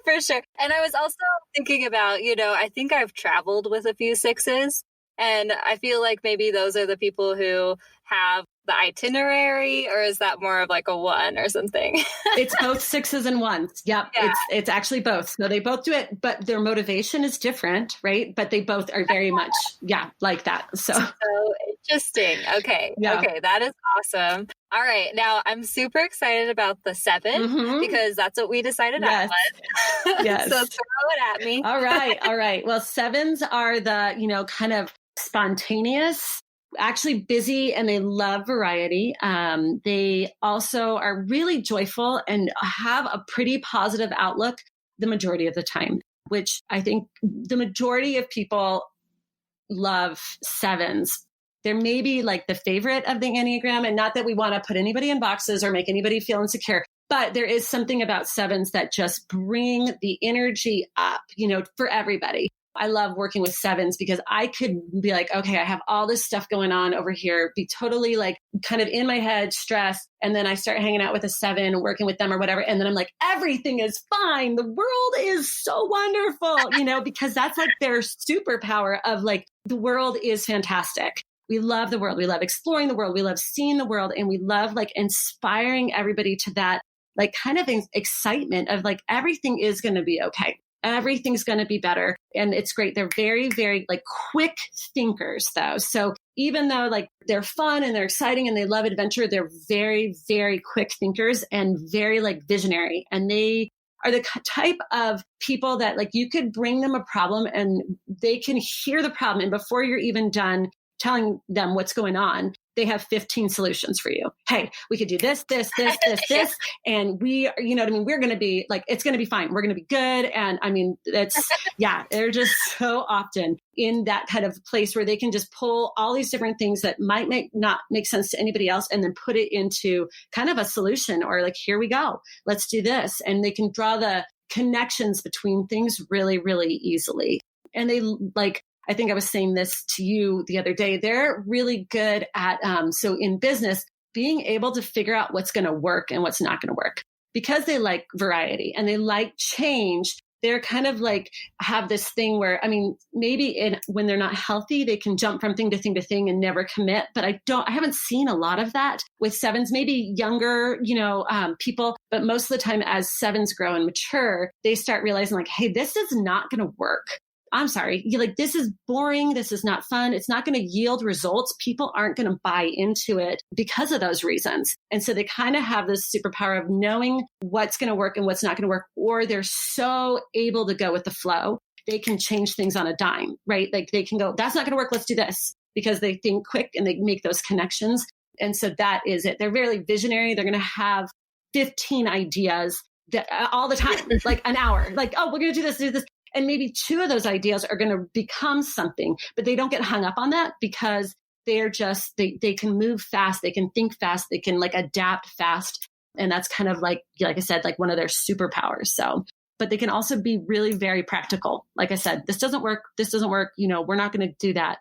B: for sure. And I was also thinking about, I think I've traveled with a few 6s, and I feel like maybe those are the people who have the itinerary, or is that more of like a 1 or something?
A: It's both 6s and 1s. Yep. Yeah. It's actually both. So they both do it, but their motivation is different, right? But they both are very much, like that. So
B: interesting. Okay.
A: Yeah.
B: Okay. That is awesome. All right. Now I'm super excited about the 7 because that's what we decided on.
A: Yes.
B: So throw it at me.
A: All right. Well, 7s are the, kind of spontaneous, actually busy, and they love variety. They also are really joyful and have a pretty positive outlook the majority of the time, which I think the majority of people love 7s. They're maybe like the favorite of the Enneagram, and not that we want to put anybody in boxes or make anybody feel insecure, but there is something about 7s that just bring the energy up, for everybody. I love working with 7s because I could be like, okay, I have all this stuff going on over here, be totally like kind of in my head, stressed. And then I start hanging out with a 7, working with them or whatever. And then I'm like, everything is fine. The world is so wonderful, because that's like their superpower of like, the world is fantastic. We love the world. We love exploring the world. We love seeing the world. And we love like inspiring everybody to that, like kind of excitement of like, everything is going to be okay. Everything's going to be better. And it's great. They're very, very like quick thinkers though. So even though like they're fun and they're exciting and they love adventure, they're very, very quick thinkers and very like visionary. And they are the type of people that like you could bring them a problem and they can hear the problem. And before you're even done telling them what's going on, they have 15 solutions for you. Hey, we could do this, and we, you know what I mean? We're going to be like, it's going to be fine. We're going to be good. And I mean, they're just so often in that kind of place where they can just pull all these different things that might not make sense to anybody else and then put it into kind of a solution, or like, here we go, let's do this. And they can draw the connections between things really, really easily. And they like, I think I was saying this to you the other day, they're really good at, so in business, being able to figure out what's going to work and what's not going to work, because they like variety and they like change. They're kind of like have this thing where, I mean, maybe when they're not healthy, they can jump from thing to thing to thing and never commit. But I haven't seen a lot of that with sevens, maybe younger, people. But most of the time as sevens grow and mature, they start realizing like, hey, this is not going to work. I'm sorry. You're like, this is boring. This is not fun. It's not going to yield results. People aren't going to buy into it because of those reasons. And so they kind of have this superpower of knowing what's going to work and what's not going to work, or they're so able to go with the flow. They can change things on a dime, right? Like they can go, that's not going to work. Let's do this, because they think quick and they make those connections. And so that is it. They're very visionary. They're going to have 15 ideas all the time, like an hour, like, oh, we're going to do this. And maybe 2 of those ideas are going to become something, but they don't get hung up on that because they're just, they can move fast. They can think fast. They can like adapt fast. And that's kind of like I said, like one of their superpowers. So, but they can also be really very practical. Like I said, this doesn't work. We're not going to do that.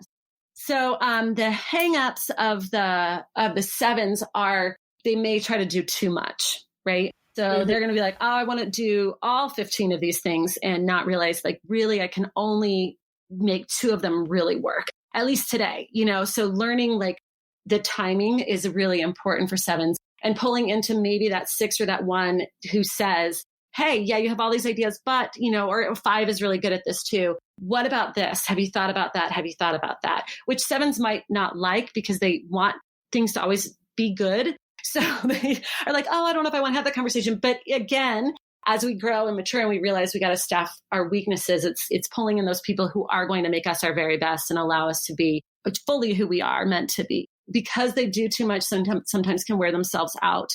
A: So the hangups of the sevens are, they may try to do too much, right? So they're going to be like, oh, I want to do all 15 of these things and not realize like, really, I can only make 2 of them really work, at least today, so learning like the timing is really important for sevens, and pulling into maybe that 6 or that 1 who says, hey, yeah, you have all these ideas, but, or 5 is really good at this too. What about this? Have you thought about that? Have you thought about that? Which sevens might not like because they want things to always be good. So they are like, oh, I don't know if I want to have that conversation. But again, as we grow and mature and we realize we got to staff our weaknesses, it's pulling in those people who are going to make us our very best and allow us to be fully who we are meant to be. Because they do too much, sometimes can wear themselves out,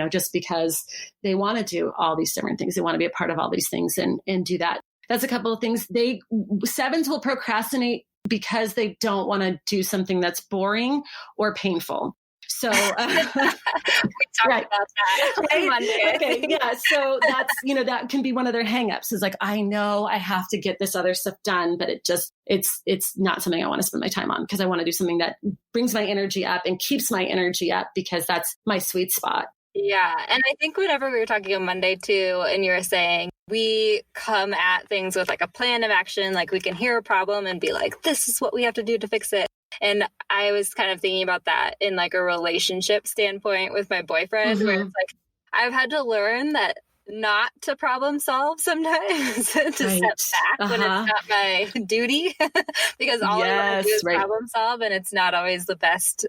A: just because they want to do all these different things. They want to be a part of all these things and do that. That's a couple of things. Sevens will procrastinate because they don't want to do something that's boring or painful. So we talked
B: about that on Monday.
A: Okay, yeah. So that's, that can be one of their hangups is like, I know I have to get this other stuff done, but it's not something I want to spend my time on, because I want to do something that brings my energy up and keeps my energy up, because that's my sweet spot.
B: Yeah. And I think whenever we were talking on Monday too, and you were saying we come at things with like a plan of action, like we can hear a problem and be like, this is what we have to do to fix it. And I was kind of thinking about that in like a relationship standpoint with my boyfriend, where it's like, I've had to learn that not to problem solve sometimes, to step back when it's not my duty, because all I want to do is problem solve, and it's not always the best,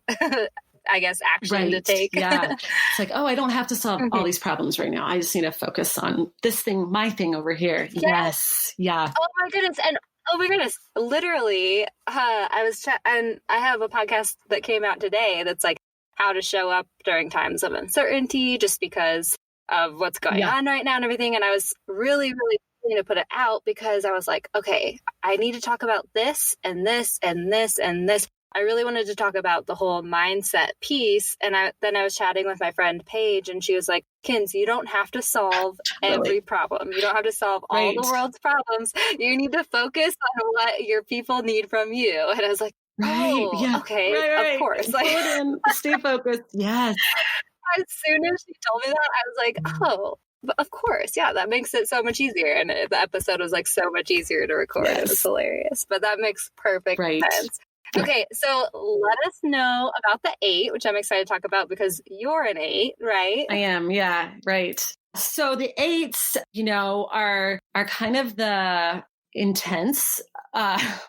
B: I guess, action to take.
A: Yeah. It's like, oh, I don't have to solve all these problems right now. I just need to focus on this thing, my thing over here. Yes. Yeah.
B: Oh my goodness. And oh my goodness, literally, and I have a podcast that came out today that's like how to show up during times of uncertainty, just because of what's going on right now and everything. And I was really, really keen to put it out because I was like, okay, I need to talk about this and this and this and this. I really wanted to talk about the whole mindset piece. And then I was chatting with my friend Paige, and she was like, Kins, you don't have to solve every problem. You don't have to solve all the world's problems. You need to focus on what your people need from you. And I was like, okay, of course.
A: Like, stay focused. Yes.
B: As soon as she told me that, I was like, oh, but of course. Yeah, that makes it so much easier. And the episode was like so much easier to record. Yes. It was hilarious. But that makes perfect sense. Okay, so let us know about the 8, which I'm excited to talk about because you're an 8, right?
A: I am, yeah, right. So the 8s, are kind of the intense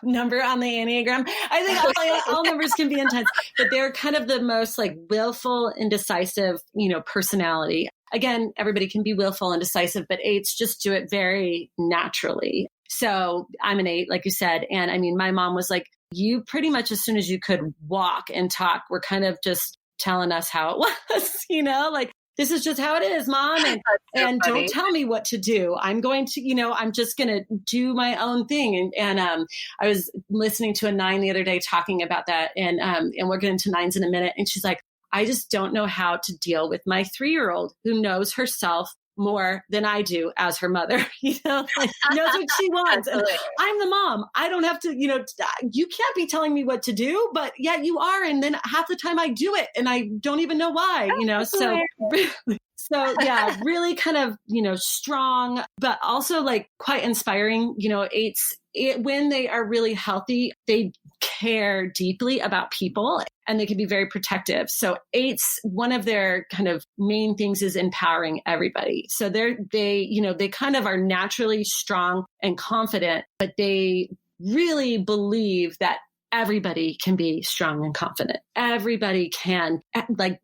A: number on the Enneagram. I think all numbers can be intense, but they're kind of the most like willful, indecisive, personality. Again, everybody can be willful and decisive, but 8s just do it very naturally. So I'm an 8, like you said. And I mean, my mom was like, you pretty much as soon as you could walk and talk, were kind of just telling us how it was, like, this is just how it is, Mom. And
B: funny.
A: Don't tell me what to do. I'm going to, I'm just going to do my own thing. And I was listening to a 9 the other day talking about that. And we'll get into 9s in a minute. And she's like, I just don't know how to deal with my 3-year-old who knows herself more than I do as her mother, like knows what she wants. And I'm the mom. I don't have to, you can't be telling me what to do, but yeah, you are. And then half the time I do it and I don't even know why, So yeah, really kind of, strong, but also like quite inspiring, 8s, when they are really healthy, they care deeply about people and they can be very protective. So 8s, one of their kind of main things is empowering everybody. So they kind of are naturally strong and confident, but they really believe that everybody can be strong and confident. Everybody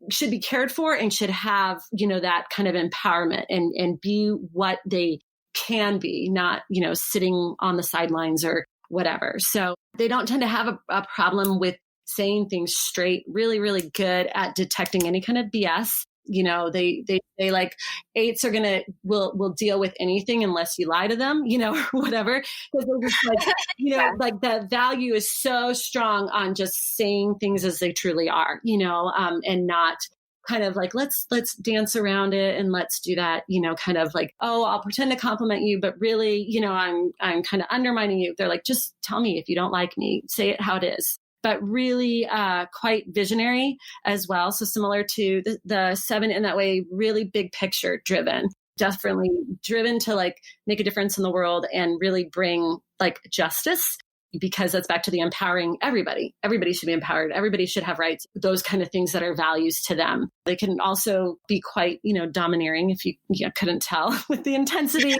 A: should be cared for and should have, that kind of empowerment and be what they can be, not, sitting on the sidelines or whatever. So they don't tend to have a problem with saying things straight, really, really good at detecting any kind of BS. They like 8s will deal with anything unless you lie to them, or whatever. Because they're just like, like the value is so strong on just saying things as they truly are, and not kind of like, let's dance around it and let's do that, kind of like, oh, I'll pretend to compliment you, but really, I'm kind of undermining you. They're like, just tell me if you don't like me, say it how it is. But really quite visionary as well. So similar to the 7 in that way, really big picture driven, definitely driven to like make a difference in the world and really bring like justice, because that's back to the empowering everybody. Everybody should be empowered. Everybody should have rights, those kind of things that are values to them. They can also be quite, domineering, if you couldn't tell with the intensity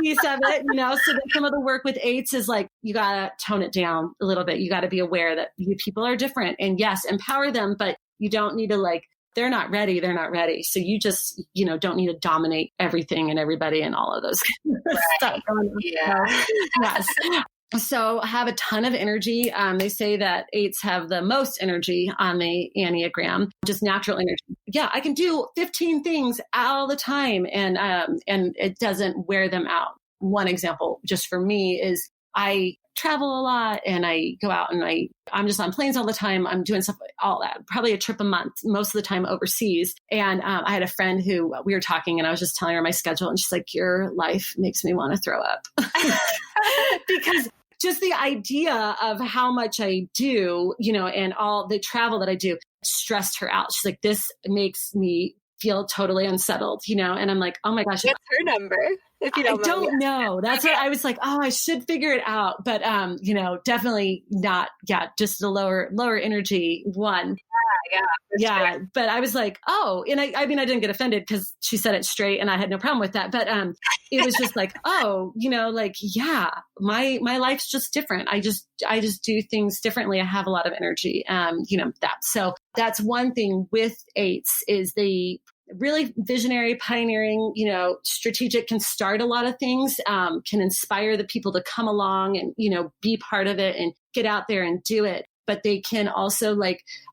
A: piece of it, so that some of the work with 8s is like, you got to tone it down a little bit. You got to be aware that people are different and yes, empower them, but you don't need to they're not ready. They're not ready. So you just, don't need to dominate everything and everybody and all of those stuff going on.
B: Yeah.
A: Yes. So have a ton of energy. They say that 8s have the most energy on the Enneagram, just natural energy. Yeah, I can do 15 things all the time and it doesn't wear them out. One example just for me is I travel a lot and I go out and I'm just on planes all the time. I'm doing stuff, all that, probably a trip a month, most of the time overseas. And I had a friend who we were talking and I was just telling her my schedule and she's like, your life makes me want to throw up. Because just the idea of how much I do, and all the travel that I do stressed her out. She's like, this makes me feel totally unsettled, and I'm like, oh my gosh.
B: What's her number? If you don't
A: I don't know. That's what I was like, oh, I should figure it out. But, definitely not. Yeah. Just the lower energy one. Yeah. Sure. But I was like, oh, and I mean, I didn't get offended because she said it straight and I had no problem with that. But it was just like, oh, yeah, my life's just different. I just do things differently. I have a lot of energy, that. So that's one thing with 8s is the really visionary, pioneering, strategic, can start a lot of things, can inspire the people to come along and, be part of it and get out there and do it. But they can also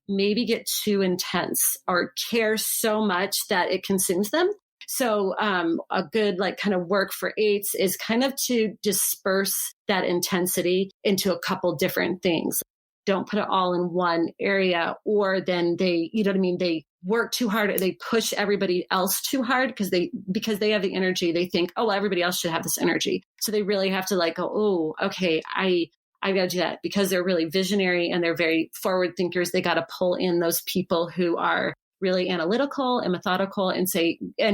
A: maybe get too intense or care so much that it consumes them. So a good kind of work for 8s is kind of to disperse that intensity into a couple different things. Don't put it all in one area, or then they, they work too hard. They push everybody else too hard because they have the energy. They think, oh, well, everybody else should have this energy. So they really have to go, oh, okay, I got to do that, because they're really visionary and they're very forward thinkers. They got to pull in those people who are really analytical and methodical and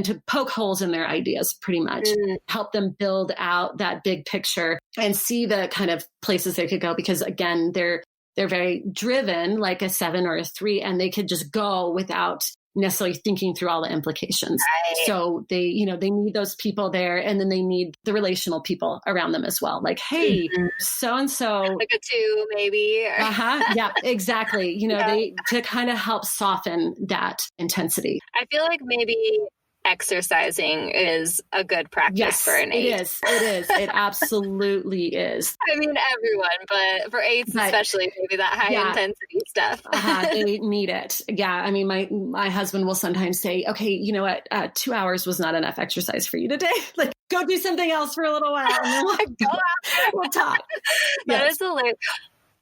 A: to poke holes in their ideas, pretty much help them build out that big picture and see the kind of places they could go. Because again, they're very driven, like a 7 or a 3, and they could just go without necessarily thinking through all the implications. Right. So they need those people there, and then they need the relational people around them as well. Like, hey, so-and-so.
B: Like a 2, maybe.
A: Yeah, exactly. They to kind of help soften that intensity.
B: I feel like maybe exercising is a good practice for an 8.
A: It is. It absolutely is.
B: I mean, everyone, but for 8s especially, maybe that high intensity stuff.
A: They need it. Yeah. I mean, my husband will sometimes say, okay, you know what? 2 hours was not enough exercise for you today. Like, go do something else for a little while. And then we'll talk.
B: That is hilarious.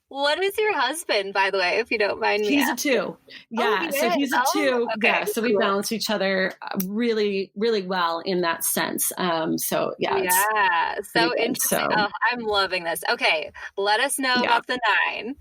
B: What is your husband, by the way, if you don't mind me
A: He's
B: asking?
A: a 2. Yeah. So he's a 2.
B: Okay.
A: Yeah. So we balance each other really, really well in that sense. So
B: So interesting. So, I'm loving this. Okay. Let us know about the 9.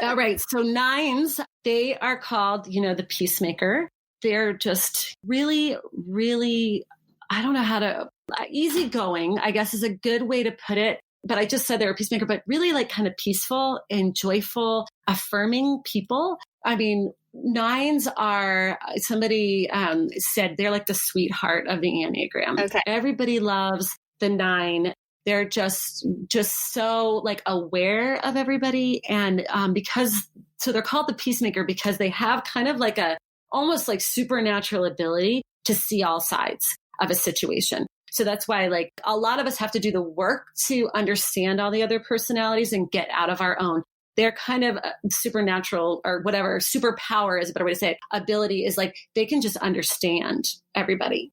A: All right. So 9s, they are called, the Peacemaker. They're just really, really, I don't know how to, easygoing, I guess is a good way to put it. But I just said they're a peacemaker, but really like kind of peaceful and joyful, affirming people. I mean, 9s are, somebody said they're like the sweetheart of the Enneagram.
B: Okay.
A: Everybody loves the 9. They're just so like aware of everybody. And so they're called the Peacemaker because they have kind of like almost like supernatural ability to see all sides of a situation. So that's why like a lot of us have to do the work to understand all the other personalities and get out of our own. They're kind of supernatural or whatever, superpower is a better way to say it. Ability is like they can just understand everybody,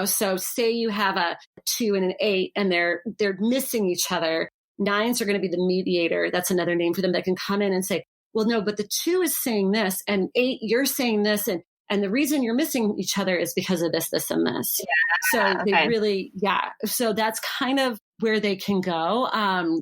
A: So say you have a 2 and an 8 and they're missing each other. 9s are going to be the mediator. That's another name for them that can come in and say, well, no, but the 2 is saying this and 8, you're saying this. And the reason you're missing each other is because of this, this, and this. So they really, So that's kind of where they can go.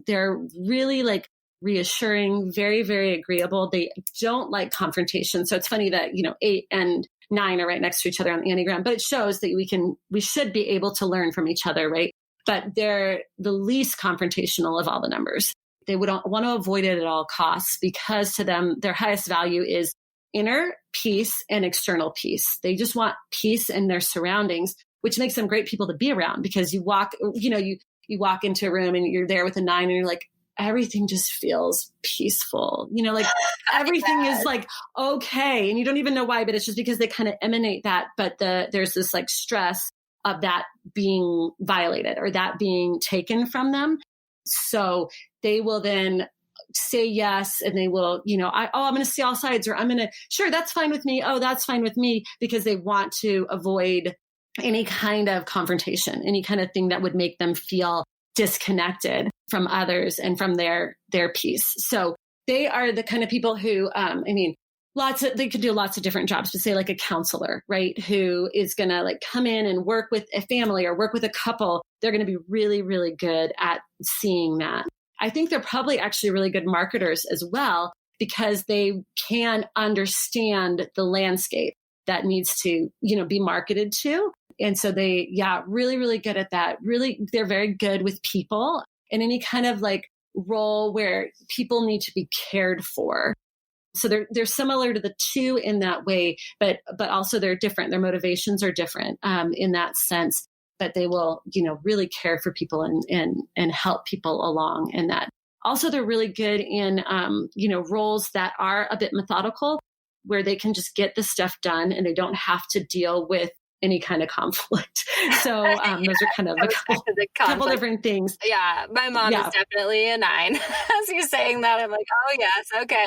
A: They're really like reassuring, very, very agreeable. They don't like confrontation. So it's funny that, 8 and 9 are right next to each other on the Enneagram, but it shows that we should be able to learn from each other, right? But they're the least confrontational of all the numbers. They would want to avoid it at all costs because to them, their highest value is inner peace and external peace. They just want peace in their surroundings, which makes them great people to be around because you walk into a room and you're there with a 9 and you're like, everything just feels peaceful. Like everything is like, okay. And you don't even know why, but it's just because they kind of emanate that. But there's this like stress of that being violated or that being taken from them. So they will then say yes. And they will, I'm going to see all sides or sure, that's fine with me. Oh, that's fine with me because they want to avoid any kind of confrontation, any kind of thing that would make them feel disconnected from others and from their peace. So they are the kind of people who, they could do lots of different jobs, but say like a counselor, right? Who is going to like come in and work with a family or work with a couple. They're going to be really, really good at seeing that. I think they're probably actually really good marketers as well because they can understand the landscape that needs to, be marketed to. And so they, really, really good at that. Really, they're very good with people in any kind of like role where people need to be cared for. So they're similar to the 2 in that way, but also they're different. Their motivations are different in that sense. But they will, really care for people and help people along in that. Also, they're really good in, roles that are a bit methodical, where they can just get the stuff done and they don't have to deal with any kind of conflict. So those are kind of a couple different things.
B: Yeah, my mom is definitely a 9. As you're saying that, I'm like, oh yes, okay.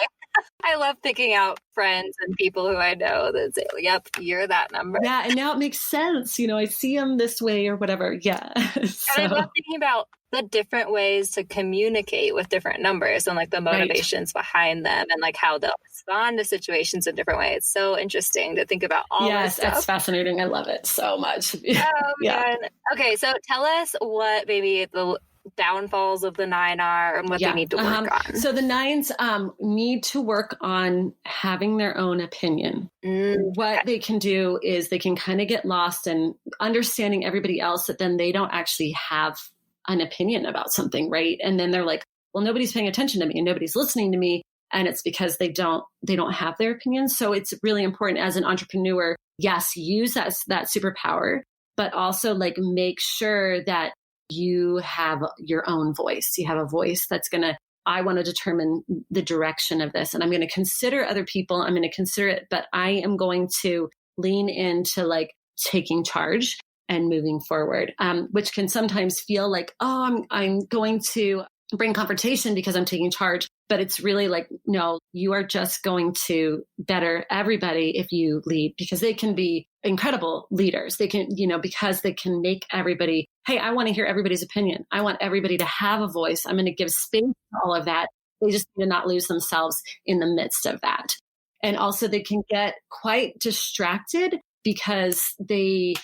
B: I love picking out friends and people who I know that say, yep, you're that number.
A: Yeah, and now it makes sense. I see them this way or whatever. Yeah.
B: And I love thinking about the different ways to communicate with different numbers and like the motivations behind them and like how they'll respond to situations in different ways. It's so interesting to think about all this stuff. Yes,
A: that's fascinating. I love it so much.
B: Oh, man. Okay, so tell us what maybe the downfalls of the 9 are and what they need to work on.
A: So the 9s need to work on having their own opinion. What they can do is they can kind of get lost in understanding everybody else that then they don't actually have an opinion about something, right? And then they're like, well, nobody's paying attention to me and nobody's listening to me. And it's because they don't have their opinions. So it's really important as an entrepreneur, yes, use that superpower, but also like make sure that you have your own voice. You have a voice that's I want to determine the direction of this and I'm going to consider other people. I'm going to consider it, but I am going to lean into like taking charge and moving forward, which can sometimes feel like, oh, I'm going to bring confrontation because I'm taking charge. But it's really like, no, you are just going to better everybody if you lead, because they can be incredible leaders. They can, because they can make everybody, hey, I want to hear everybody's opinion. I want everybody to have a voice. I'm going to give space to all of that. They just need to not lose themselves in the midst of that. And also they can get quite distracted because a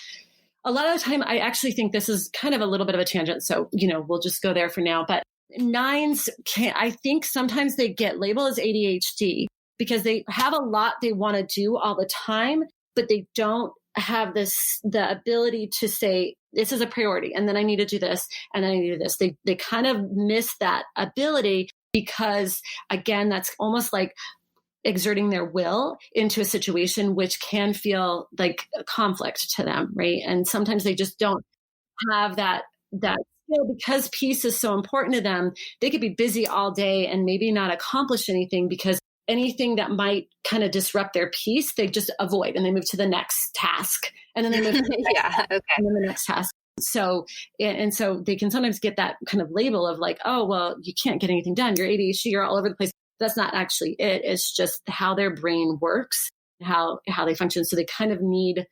A: lot of the time, I actually think this is kind of a little bit of a tangent. So, we'll just go there for now. But 9s I think sometimes they get labeled as ADHD because they have a lot they want to do all the time, but they don't have the ability to say, this is a priority. And then I need to do this. And then I need to do this. They kind of miss that ability because, again, that's almost like exerting their will into a situation, which can feel like a conflict to them, right? And sometimes they just don't have that skill because peace is so important to them. They could be busy all day and maybe not accomplish anything because anything that might kind of disrupt their peace, they just avoid and they move to the next task. And then they move to the next task, and then the next task. So they can sometimes get that kind of label of like, oh, well, you can't get anything done. You're ADHD, you're all over the place. That's not actually it. It's just how their brain works, how they function. So they kind of need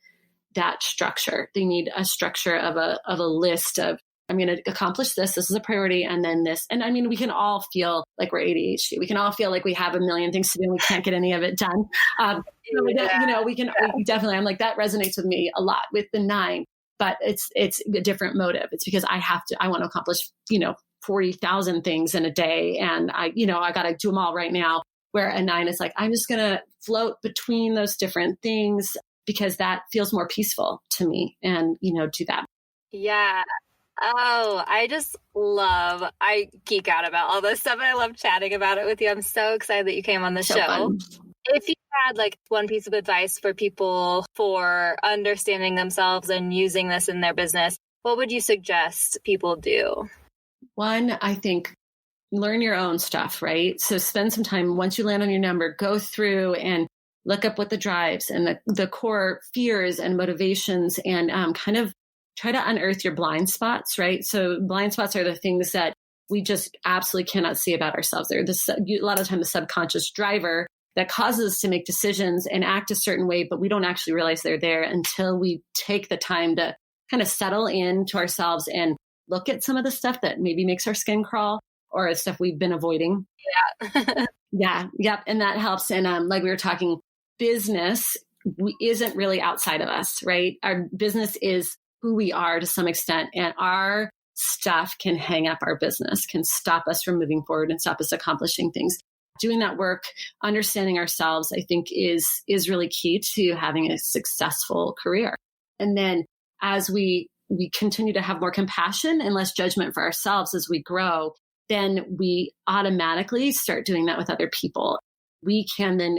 A: that structure. They need a structure of a list of, I'm going to accomplish this. This is a priority. And then this. And I mean, we can all feel like we're ADHD. We can all feel like we have a million things to do and we can't get any of it done. We definitely, I'm like, that resonates with me a lot with the 9, but it's a different motive. It's because I want to accomplish, 40,000 things in a day. And I got to do them all right now. Where a 9 is like, I'm just going to float between those different things because that feels more peaceful to me and, do that.
B: Yeah. Oh, I geek out about all this stuff and I love chatting about it with you. I'm so excited that you came on the show.
A: Fun.
B: If you had like one piece of advice for people for understanding themselves and using this in their business, what would you suggest people do?
A: One, I think, learn your own stuff, right? So spend some time once you land on your number, go through and look up what the drives and the core fears and motivations and kind of try to unearth your blind spots, right? So blind spots are the things that we just absolutely cannot see about ourselves. They're a lot of time the subconscious driver that causes us to make decisions and act a certain way, but we don't actually realize they're there until we take the time to kind of settle into ourselves and look at some of the stuff that maybe makes our skin crawl or stuff we've been avoiding.
B: Yeah.
A: Yeah. Yep. And that helps. And like we were talking, business isn't really outside of us, right? Our business is who we are to some extent. And our stuff can hang up our business, can stop us from moving forward and stop us accomplishing things. Doing that work, understanding ourselves, I think is really key to having a successful career. And then as we continue to have more compassion and less judgment for ourselves as we grow, then we automatically start doing that with other people. We can then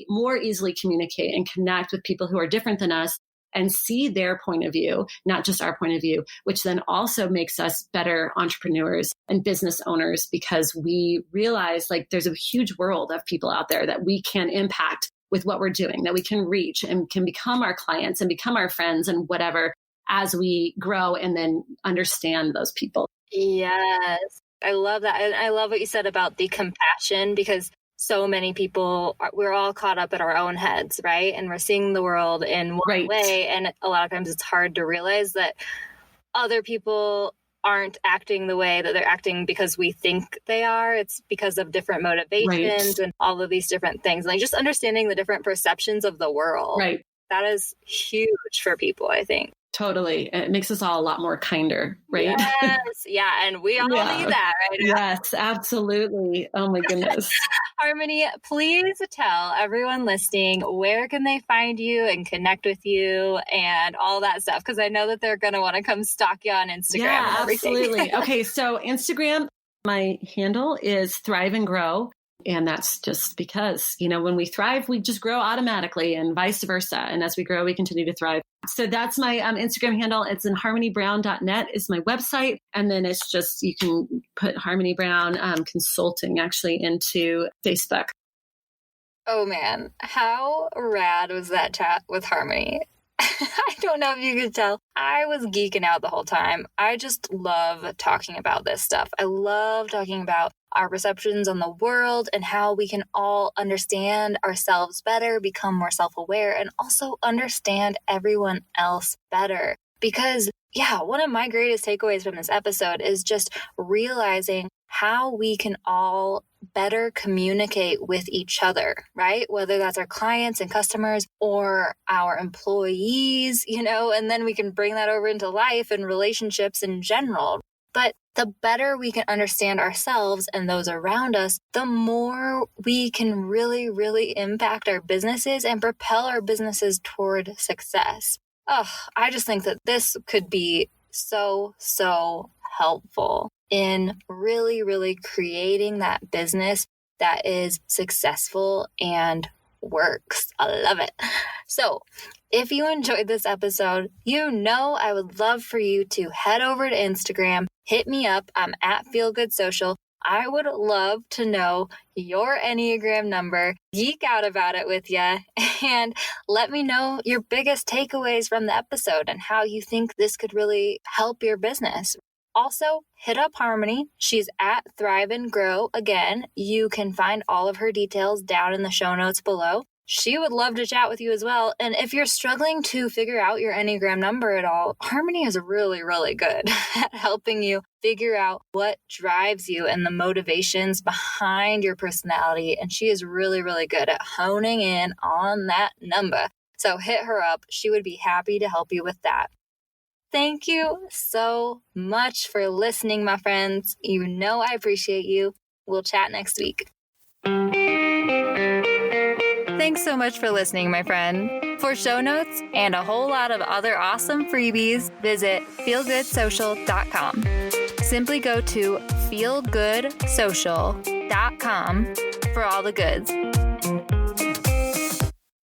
A: more easily communicate and connect with people who are different than us and see their point of view, not just our point of view, which then also makes us better entrepreneurs and business owners because we realize like there's a huge world of people out there that we can impact with what we're doing, that we can reach and can become our clients and become our friends and whatever as we grow and then understand those people.
B: Yes, I love that. And I love what you said about the compassion because so many people, we're all caught up in our own heads, right? And we're seeing the world in one way. And a lot of times it's hard to realize that other people aren't acting the way that they're acting because we think they are. It's because of different motivations and all of these different things. Like just understanding the different perceptions of the world.
A: Right.
B: That is huge for people, I think.
A: Totally. It makes us all a lot more kinder, right?
B: Yes. Yeah. And we all need that, right?
A: Yes, absolutely. Oh my goodness.
B: Harmony, please tell everyone listening, where can they find you and connect with you and all that stuff? Because I know that they're going to want to come stalk you on Instagram.
A: Yeah, absolutely. Okay. So Instagram, my handle is Thrive and Grow. And that's just because, when we thrive, we just grow automatically and vice versa. And as we grow, we continue to thrive. So that's my Instagram handle. It's in harmonybrown.net is my website. And then it's just, you can put Harmony Brown Consulting actually into Facebook.
B: Oh man, how rad was that chat with Harmony? I don't know if you could tell. I was geeking out the whole time. I just love talking about this stuff. I love talking about our perceptions on the world and how we can all understand ourselves better, become more self-aware, and also understand everyone else better. Because, one of my greatest takeaways from this episode is just realizing how we can all better communicate with each other, right? Whether that's our clients and customers or our employees, and then we can bring that over into life and relationships in general. But the better we can understand ourselves and those around us, the more we can really, really impact our businesses and propel our businesses toward success. I just think that this could be so helpful in really, really creating that business that is successful and works. I love it. So if you enjoyed this episode, I would love for you to head over to Instagram, hit me up. I'm at Feel Good Social. I would love to know your Enneagram number, geek out about it with you, and let me know your biggest takeaways from the episode and how you think this could really help your business. Also, hit up Harmony. She's at Thrive and Grow. Again, you can find all of her details down in the show notes below. She would love to chat with you as well. And if you're struggling to figure out your Enneagram number at all, Harmony is really, really good at helping you figure out what drives you and the motivations behind your personality. And she is really, really good at honing in on that number. So hit her up. She would be happy to help you with that. Thank you so much for listening, my friends. I appreciate you. We'll chat next week. Thanks so much for listening, my friend. For show notes and a whole lot of other awesome freebies, visit feelgoodsocial.com. Simply go to feelgoodsocial.com for all the goods.